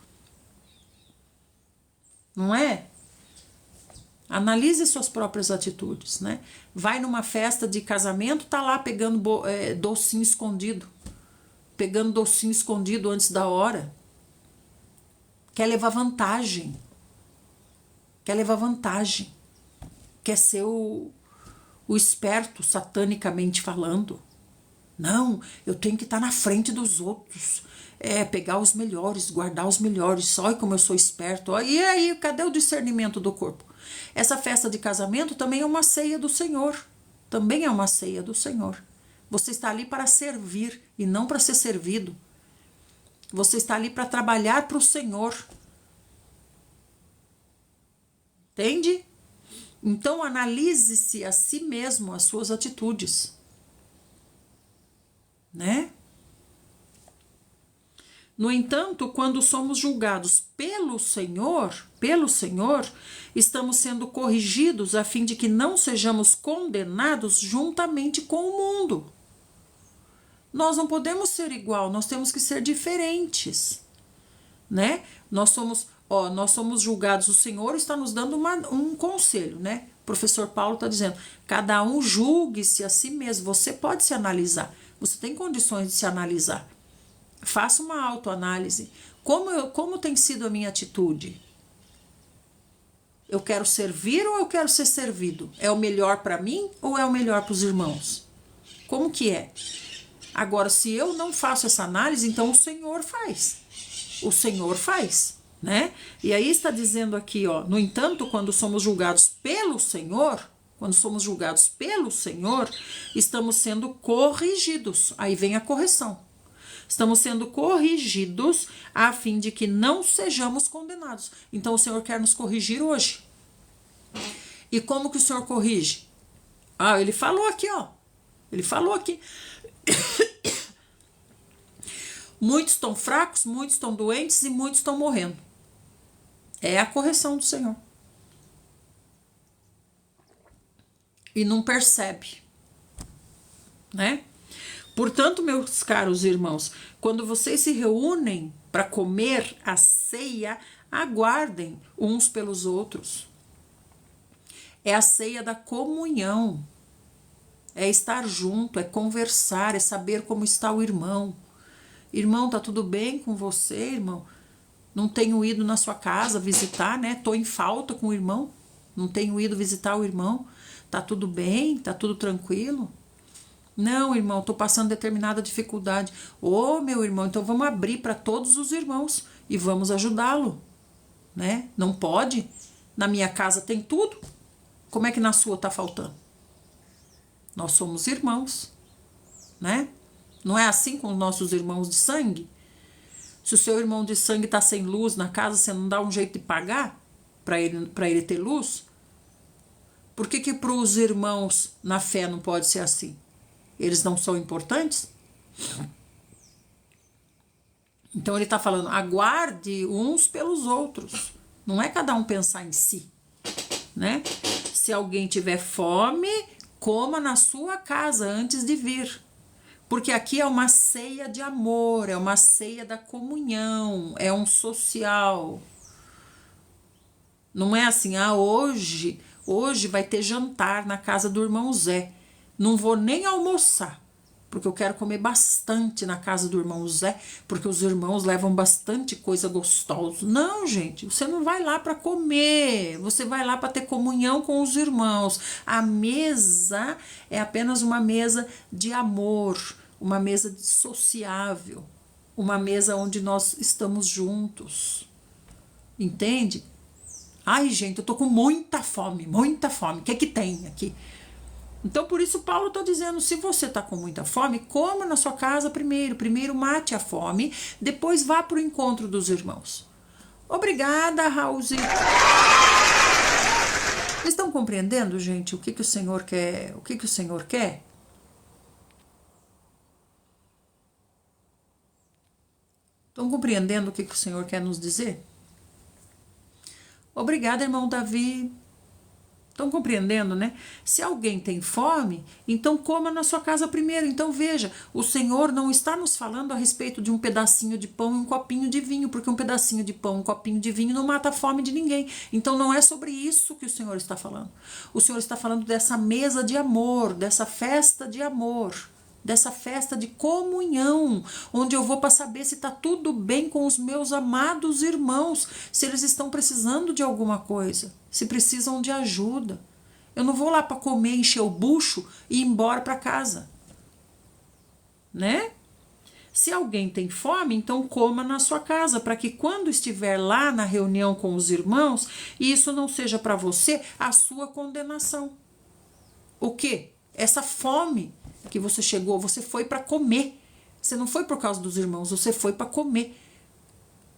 não é? Analise suas próprias atitudes, né? Vai numa festa de casamento, tá lá pegando docinho escondido. Pegando docinho escondido antes da hora. Quer levar vantagem. Quer levar vantagem. Quer ser o esperto, satanicamente falando. Não, eu tenho que estar na frente dos outros. Pegar os melhores, guardar os melhores. Olha como eu sou esperto. E aí, cadê o discernimento do corpo? Essa festa de casamento também é uma ceia do Senhor. Também é uma ceia do Senhor. Você está ali para servir e não para ser servido. Você está ali para trabalhar para o Senhor. Entende? Então analise-se a si mesmo, as suas atitudes. Né? No entanto, quando somos julgados pelo Senhor, estamos sendo corrigidos a fim de que não sejamos condenados juntamente com o mundo. Nós não podemos ser igual, nós temos que ser diferentes, né? Nós somos julgados, o Senhor está nos dando um conselho, né? O professor Paulo está dizendo, cada um julgue-se a si mesmo, você pode se analisar, você tem condições de se analisar. Faça uma autoanálise. Como tem sido a minha atitude? Eu quero servir ou eu quero ser servido? É o melhor para mim ou é o melhor para os irmãos? Como que é? Agora, se eu não faço essa análise, então o Senhor faz. O Senhor faz, né? E aí está dizendo aqui, ó, no entanto, quando somos julgados pelo Senhor, estamos sendo corrigidos. Aí vem a correção. Estamos sendo corrigidos a fim de que não sejamos condenados. Então o Senhor quer nos corrigir hoje. E como que o Senhor corrige? Ele falou aqui, ó. Ele falou aqui. Muitos estão fracos, muitos estão doentes e muitos estão morrendo. É a correção do Senhor. E não percebe, né? Portanto, meus caros irmãos, quando vocês se reúnem para comer a ceia, aguardem uns pelos outros. É a ceia da comunhão. É estar junto, é conversar, é saber como está o irmão. Irmão, tá tudo bem com você, irmão? Não tenho ido na sua casa visitar, né? Tô em falta com o irmão. Não tenho ido visitar o irmão. Tá tudo bem? Tá tudo tranquilo? Não, irmão, estou passando determinada dificuldade. Meu irmão, então vamos abrir para todos os irmãos e vamos ajudá-lo, né? Não pode? Na minha casa tem tudo. Como é que na sua está faltando? Nós somos irmãos, né? Não é assim com os nossos irmãos de sangue? Se o seu irmão de sangue está sem luz na casa, você não dá um jeito de pagar para ele ter luz? Por que para os irmãos na fé não pode ser assim? Eles não são importantes? Então ele está falando, aguarde uns pelos outros. Não é cada um pensar em si, né? Se alguém tiver fome, coma na sua casa antes de vir. Porque aqui é uma ceia de amor, é uma ceia da comunhão, é um social. Não é assim, hoje vai ter jantar na casa do irmão Zé. Não vou nem almoçar, porque eu quero comer bastante na casa do irmão Zé, porque os irmãos levam bastante coisa gostosa. Não, gente, você não vai lá para comer, você vai lá para ter comunhão com os irmãos. A mesa é apenas uma mesa de amor, uma mesa sociável, uma mesa onde nós estamos juntos. Entende? Ai, gente, eu tô com muita fome, muita fome. O que é que tem aqui? Então, por isso, Paulo está dizendo, se você está com muita fome, coma na sua casa primeiro. Primeiro mate a fome, depois vá para o encontro dos irmãos. Obrigada, Raulzinho. Vocês estão compreendendo, gente, o que o Senhor quer? O que o Senhor quer? Estão compreendendo o que o Senhor quer nos dizer? Obrigada, irmão Davi. Estão compreendendo, né? Se alguém tem fome, então coma na sua casa primeiro. Então veja, o Senhor não está nos falando a respeito de um pedacinho de pão e um copinho de vinho, porque um pedacinho de pão e um copinho de vinho não mata a fome de ninguém. Então não é sobre isso que o Senhor está falando. O Senhor está falando dessa mesa de amor, dessa festa de amor, dessa festa de comunhão, onde eu vou para saber se está tudo bem com os meus amados irmãos, se eles estão precisando de alguma coisa, se precisam de ajuda. Eu não vou lá para comer, encher o bucho e ir embora para casa, né? Se alguém tem fome, então coma na sua casa, para que quando estiver lá na reunião com os irmãos, isso não seja para você a sua condenação. O quê? Essa fome que você chegou, você foi para comer. Você não foi por causa dos irmãos, você foi para comer.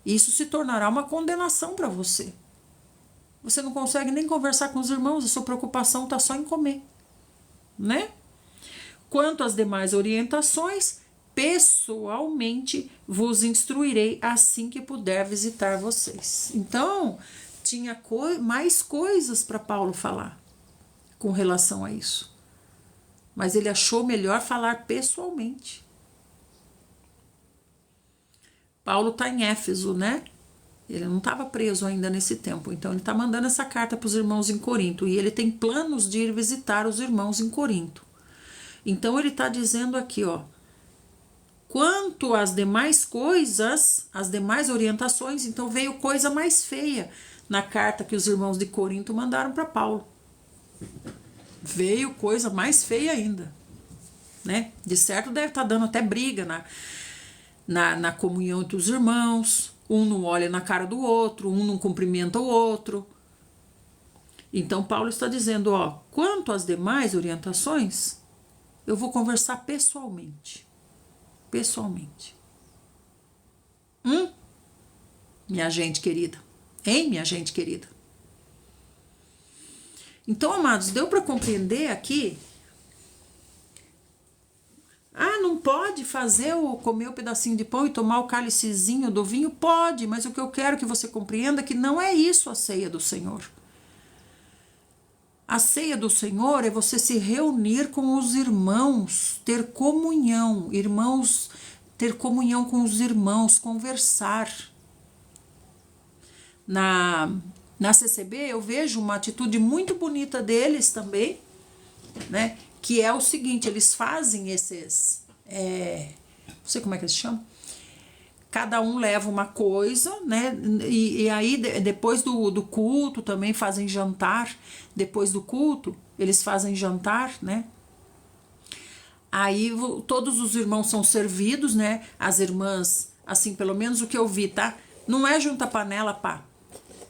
Isso se tornará uma condenação para você. Você não consegue nem conversar com os irmãos, a sua preocupação está só em comer, né? Quanto às demais orientações, pessoalmente vos instruirei assim que puder visitar vocês. Então, tinha mais coisas para Paulo falar com relação a isso. Mas ele achou melhor falar pessoalmente. Paulo está em Éfeso, né? Ele não estava preso ainda nesse tempo. Então ele está mandando essa carta para os irmãos em Corinto. E ele tem planos de ir visitar os irmãos em Corinto. Então ele está dizendo aqui, ó. Quanto às demais coisas, as demais orientações, então veio coisa mais feia na carta que os irmãos de Corinto mandaram para Paulo. Veio coisa mais feia ainda, né? De certo deve estar dando até briga na comunhão entre os irmãos. Um não olha na cara do outro, um não cumprimenta o outro. Então Paulo está dizendo, ó, quanto às demais orientações, eu vou conversar pessoalmente. Pessoalmente. Minha gente querida. Hein, minha gente querida? Então, amados, deu para compreender aqui? Ah, não pode comer o pedacinho de pão e tomar o cálicezinho do vinho? Pode, mas o que eu quero que você compreenda é que não é isso a ceia do Senhor. A ceia do Senhor é você se reunir com os irmãos, ter comunhão, ter comunhão com os irmãos, conversar. Na CCB eu vejo uma atitude muito bonita deles também, né? Que é o seguinte, eles fazem esses, não sei como é que eles chamam, cada um leva uma coisa, né? E aí depois do culto também fazem jantar, depois do culto eles fazem jantar, né? Aí todos os irmãos são servidos, né? As irmãs, assim, pelo menos o que eu vi, tá? Não é junta panela, pá.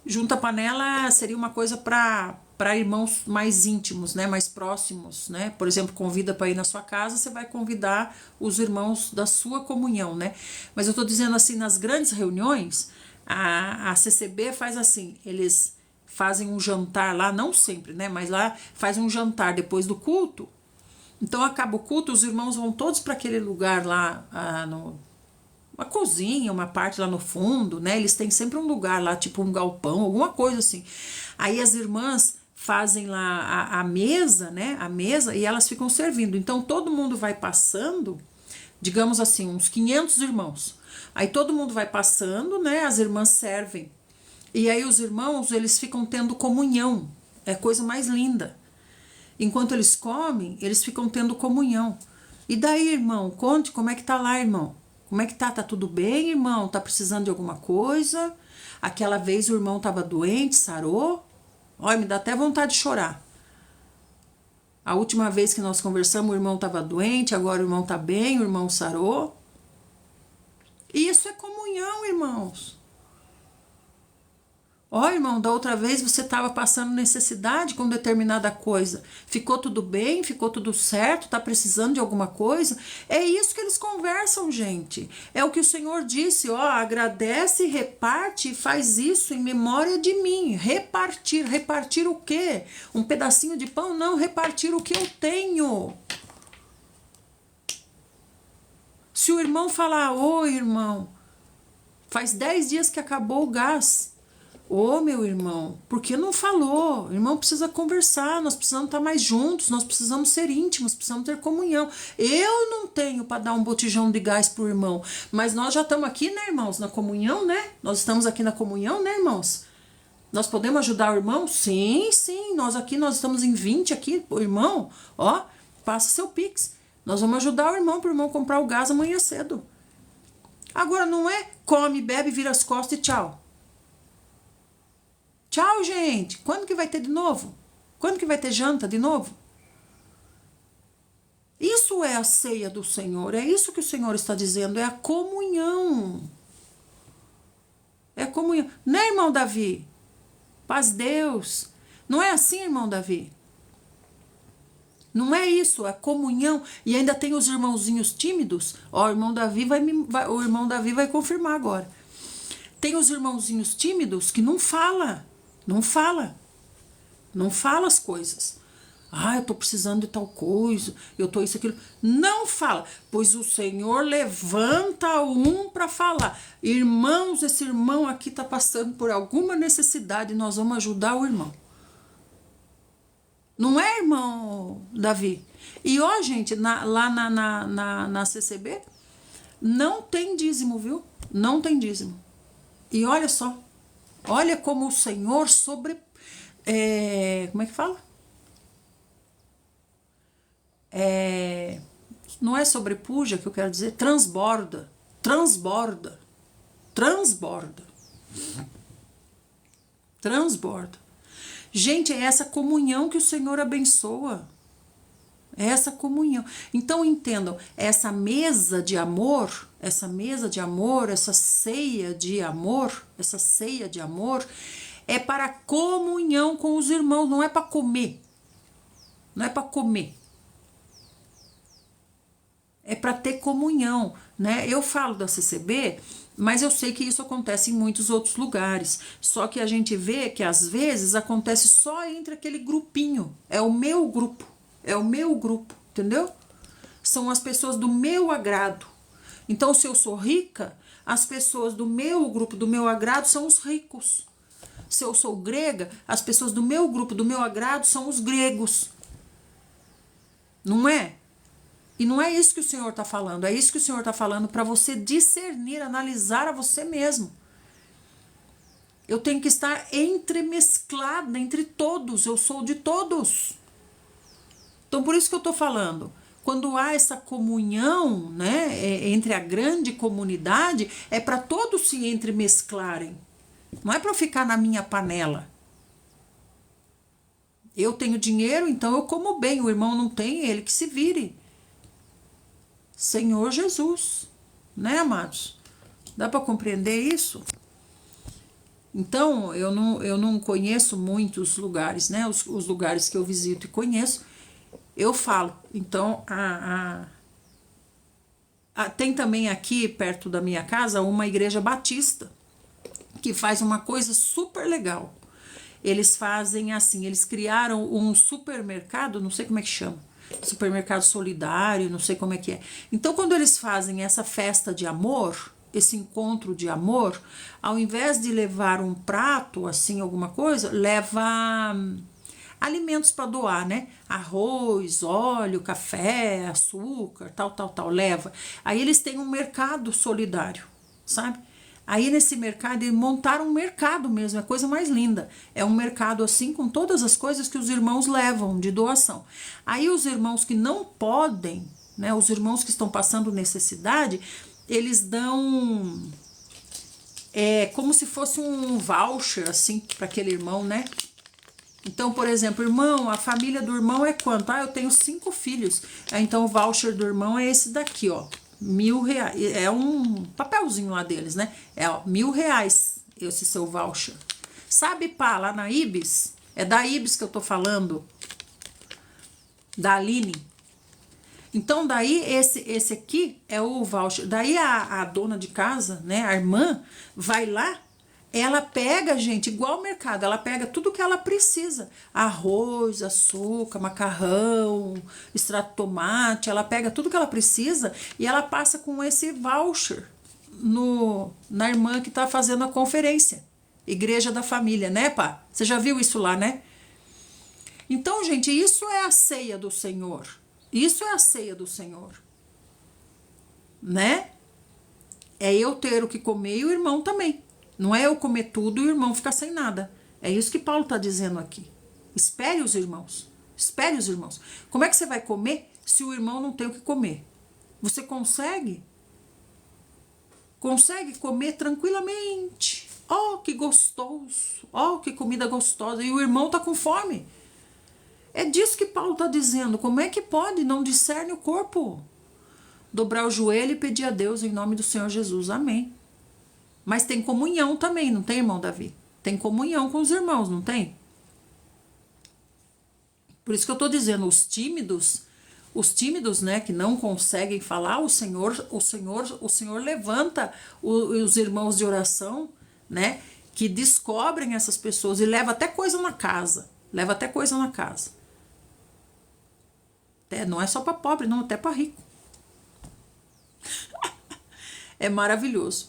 Junta panela seria uma coisa para irmãos mais íntimos, né, mais próximos, né? Por exemplo, convida para ir na sua casa, você vai convidar os irmãos da sua comunhão, né? Mas eu tô dizendo assim, nas grandes reuniões, a CCB faz assim, eles fazem um jantar lá, não sempre, né, mas lá faz um jantar depois do culto. Então acaba o culto, os irmãos vão todos para aquele lugar lá, uma cozinha, uma parte lá no fundo, né? Eles têm sempre um lugar lá, tipo um galpão, alguma coisa assim. Aí as irmãs fazem lá a mesa, né? A mesa, e elas ficam servindo. Então todo mundo vai passando, digamos assim, uns 500 irmãos. Aí todo mundo vai passando, né? As irmãs servem. E aí os irmãos, eles ficam tendo comunhão. É a coisa mais linda. Enquanto eles comem, eles ficam tendo comunhão. E daí, irmão, conte como é que tá lá, irmão. Como é que tá? Tá tudo bem, irmão? Tá precisando de alguma coisa? Aquela vez o irmão tava doente, sarou? Olha, me dá até vontade de chorar. A última vez que nós conversamos, o irmão tava doente, agora o irmão tá bem, o irmão sarou. Isso é comunhão, irmãos. Ó, irmão, da outra vez você estava passando necessidade com determinada coisa. Ficou tudo bem? Ficou tudo certo? Tá precisando de alguma coisa? É isso que eles conversam, gente. É o que o Senhor disse, ó, agradece, reparte e faz isso em memória de mim. Repartir. Repartir o quê? Um pedacinho de pão? Não, repartir o que eu tenho. Se o irmão falar, ô irmão, faz 10 dias que acabou o gás. Ô, meu irmão, por que não falou? O irmão precisa conversar, nós precisamos estar mais juntos, nós precisamos ser íntimos, precisamos ter comunhão. Eu não tenho para dar um botijão de gás pro irmão, mas nós já estamos aqui, né, irmãos, na comunhão, né? Nós estamos aqui na comunhão, né, irmãos? Nós podemos ajudar o irmão? Sim, sim, nós estamos em 20 aqui, o irmão, ó, passa seu Pix. Nós vamos ajudar o irmão, pro irmão comprar o gás amanhã cedo. Agora não é come, bebe, vira as costas e tchau. Tchau, gente. Quando que vai ter de novo? Quando que vai ter janta de novo? Isso é a ceia do Senhor. É isso que o Senhor está dizendo. É a comunhão. É a comunhão. Não é, irmão Davi? Paz Deus. Não é assim, irmão Davi? Não é isso, é comunhão. E ainda tem os irmãozinhos tímidos. Ó, o irmão Davi o irmão Davi vai confirmar agora. Tem os irmãozinhos tímidos que não fala. Não fala. Não fala as coisas. Ah, eu tô precisando de tal coisa, eu tô isso, aquilo. Não fala, pois o Senhor levanta um para falar. Irmãos, esse irmão aqui tá passando por alguma necessidade, nós vamos ajudar o irmão. Não é, irmão Davi? E ó, gente, lá na CCB, não tem dízimo, viu? Não tem dízimo. E olha só, olha como o Senhor como é que fala? Não é sobrepuja que eu quero dizer, transborda. Transborda. Transborda. Transborda. Gente, é essa comunhão que o Senhor abençoa. É essa comunhão. Então entendam, essa mesa de amor, essa ceia de amor, é para comunhão com os irmãos, não é para comer. Não é para comer. É para ter comunhão, né? Eu falo da CCB, mas eu sei que isso acontece em muitos outros lugares. Só que a gente vê que às vezes acontece só entre aquele grupinho. É o meu grupo. É o meu grupo, entendeu? São as pessoas do meu agrado. Então, se eu sou rica, as pessoas do meu grupo, do meu agrado, são os ricos. Se eu sou grega, as pessoas do meu grupo, do meu agrado, são os gregos. Não é? E não é isso que o Senhor está falando. É isso que o Senhor está falando para você discernir, analisar a você mesmo. Eu tenho que estar entremesclada entre todos. Eu sou de todos. Então, por isso que eu estou falando, quando há essa comunhão, né, entre a grande comunidade, é para todos se entremesclarem. Não é para ficar na minha panela. Eu tenho dinheiro, então eu como bem. O irmão não tem, ele que se vire. Senhor Jesus, né, amados? Dá para compreender isso? Então, eu não conheço muitos lugares, né? Os lugares que eu visito e conheço, eu falo. Então, tem também aqui, perto da minha casa, uma igreja batista, que faz uma coisa super legal. Eles fazem assim, eles criaram um supermercado, não sei como é que chama, supermercado solidário, não sei como é que é. Então, quando eles fazem essa festa de amor, esse encontro de amor, ao invés de levar um prato, assim, alguma coisa, leva alimentos para doar, né? Arroz, óleo, café, açúcar, tal, leva. Aí eles têm um mercado solidário, sabe? Aí nesse mercado, eles montaram um mercado mesmo, é a coisa mais linda. É um mercado assim, com todas as coisas que os irmãos levam de doação. Aí os irmãos que não podem, né, os irmãos que estão passando necessidade, eles dão como se fosse um voucher, assim, para aquele irmão, né? Então, por exemplo, irmão, a família do irmão é quanto? Ah, eu tenho 5 filhos. Então, o voucher do irmão é esse daqui, ó. R$1.000, é um papelzinho lá deles, né? É, ó, R$1.000 esse seu voucher. Sabe pá, lá na Ibis? É da Ibis que eu tô falando. Da Aline. Então, daí, esse aqui é o voucher. Daí, a dona de casa, né, a irmã, vai lá, ela pega, gente, igual ao mercado, ela pega tudo que ela precisa. Arroz, açúcar, macarrão, extrato de tomate, ela pega tudo que ela precisa e ela passa com esse voucher na irmã que tá fazendo a conferência. Igreja da Família, né, pá? Você já viu isso lá, né? Então, gente, isso é a ceia do Senhor. Isso é a ceia do Senhor. Né? É eu ter o que comer e o irmão também. Não é eu comer tudo e o irmão ficar sem nada. É isso que Paulo está dizendo aqui. Espere os irmãos. Espere os irmãos. Como é que você vai comer se o irmão não tem o que comer? Você consegue? Consegue comer tranquilamente. Oh, que gostoso. Oh, que comida gostosa. E o irmão está com fome. É disso que Paulo está dizendo. Como é que pode? Não discerne o corpo. Dobrar o joelho e pedir a Deus em nome do Senhor Jesus. Amém. Mas tem comunhão também, não tem, irmão Davi? Tem comunhão com os irmãos, não tem? Por isso que eu estou dizendo, os tímidos, né, que não conseguem falar, o Senhor levanta os irmãos de oração, né, que descobrem essas pessoas e leva até coisa na casa. Leva até coisa na casa. Não é só para pobre, não, até para rico. É maravilhoso.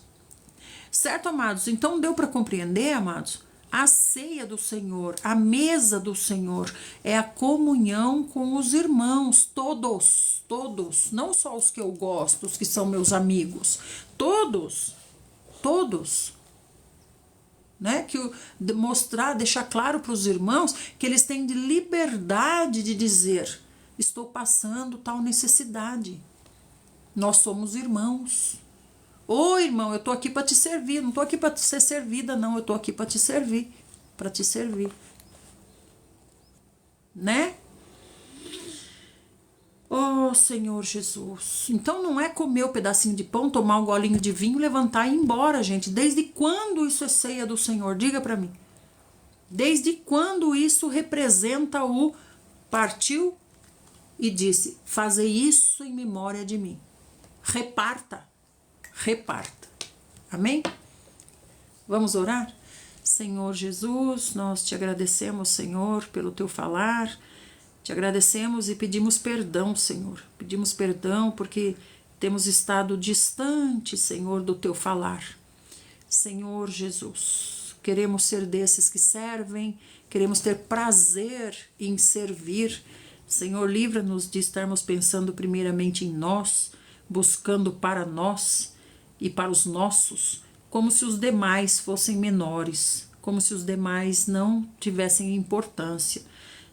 Certo, amados? Então deu para compreender, amados? A ceia do Senhor, a mesa do Senhor, é a comunhão com os irmãos, todos, não só os que eu gosto, os que são meus amigos, todos, né? Que deixar claro para os irmãos que eles têm de liberdade de dizer: estou passando tal necessidade. Nós somos irmãos. Ô, irmão, eu tô aqui para te servir. Não tô aqui para ser servida, não. Eu tô aqui para te servir. Para te servir. Né? Oh, Senhor Jesus. Então não é comer o pedacinho de pão, tomar um golinho de vinho, levantar e ir embora, gente. Desde quando isso é ceia do Senhor? Diga para mim. Desde quando isso representa o partiu e disse: fazei isso em memória de mim. Reparta. Amém? Vamos orar? Senhor Jesus, nós te agradecemos, Senhor, pelo teu falar. Te agradecemos e pedimos perdão, Senhor. Pedimos perdão porque temos estado distante, Senhor, do teu falar. Senhor Jesus, queremos ser desses que servem, queremos ter prazer em servir. Senhor, livra-nos de estarmos pensando primeiramente em nós, buscando para nós e para os nossos, como se os demais fossem menores, como se os demais não tivessem importância.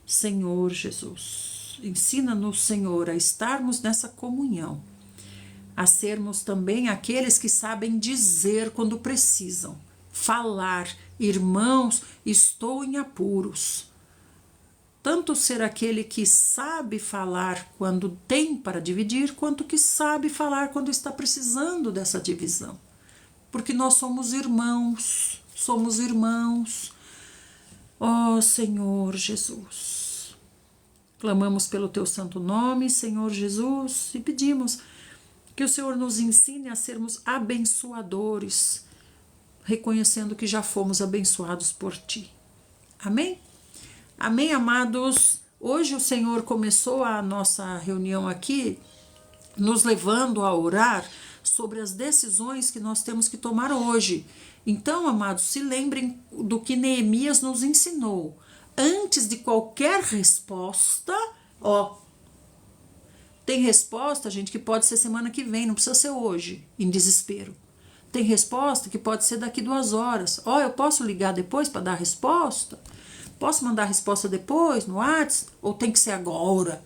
Senhor Jesus, ensina-nos, Senhor, a estarmos nessa comunhão, a sermos também aqueles que sabem dizer quando precisam, falar: irmãos, estou em apuros. Tanto ser aquele que sabe falar quando tem para dividir, quanto que sabe falar quando está precisando dessa divisão. Porque nós somos irmãos. Ó Senhor Jesus. Clamamos pelo teu santo nome, Senhor Jesus, e pedimos que o Senhor nos ensine a sermos abençoadores, reconhecendo que já fomos abençoados por ti. Amém? Amém, amados? Hoje o Senhor começou a nossa reunião aqui, nos levando a orar sobre as decisões que nós temos que tomar hoje. Então, amados, se lembrem do que Neemias nos ensinou. Antes de qualquer resposta, tem resposta, gente, que pode ser semana que vem, não precisa ser hoje, em desespero. Tem resposta que pode ser daqui 2 horas. Eu posso ligar depois para dar a resposta? Posso mandar a resposta depois, no WhatsApp? Ou tem que ser agora?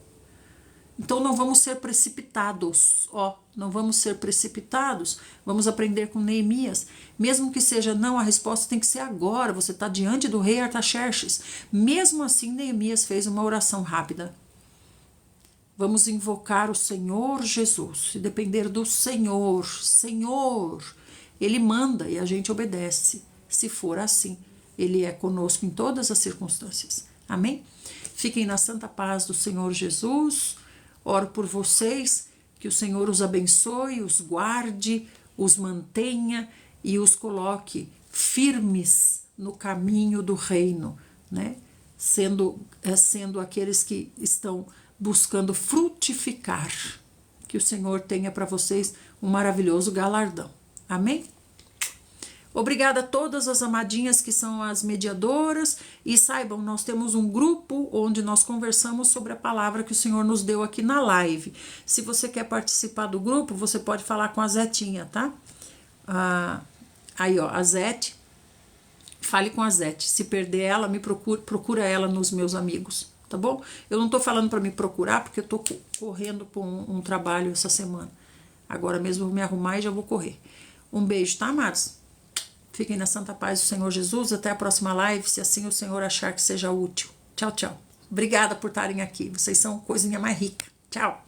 Então não vamos ser precipitados, não vamos ser precipitados, vamos aprender com Neemias. Mesmo que seja não, a resposta tem que ser agora, você está diante do rei Artaxerxes. Mesmo assim, Neemias fez uma oração rápida. Vamos invocar o Senhor Jesus e depender do Senhor. Ele manda e a gente obedece, se for assim. Ele é conosco em todas as circunstâncias. Amém? Fiquem na santa paz do Senhor Jesus. Oro por vocês, que o Senhor os abençoe, os guarde, os mantenha e os coloque firmes no caminho do reino, né? Sendo aqueles que estão buscando frutificar. Que o Senhor tenha para vocês um maravilhoso galardão. Amém? Obrigada a todas as amadinhas que são as mediadoras, e saibam, nós temos um grupo onde nós conversamos sobre a palavra que o Senhor nos deu aqui na live. Se você quer participar do grupo, você pode falar com a Zetinha, tá? Aí, ó, a Zete, fale com a Zete. Se perder ela, procura ela nos meus amigos, tá bom? Eu não tô falando para me procurar, porque eu tô correndo por um trabalho essa semana. Agora mesmo eu vou me arrumar e já vou correr. Um beijo, tá, amados? Fiquem na santa paz do Senhor Jesus. Até a próxima live, se assim o Senhor achar que seja útil. Tchau, tchau. Obrigada por estarem aqui. Vocês são coisinha mais rica. Tchau.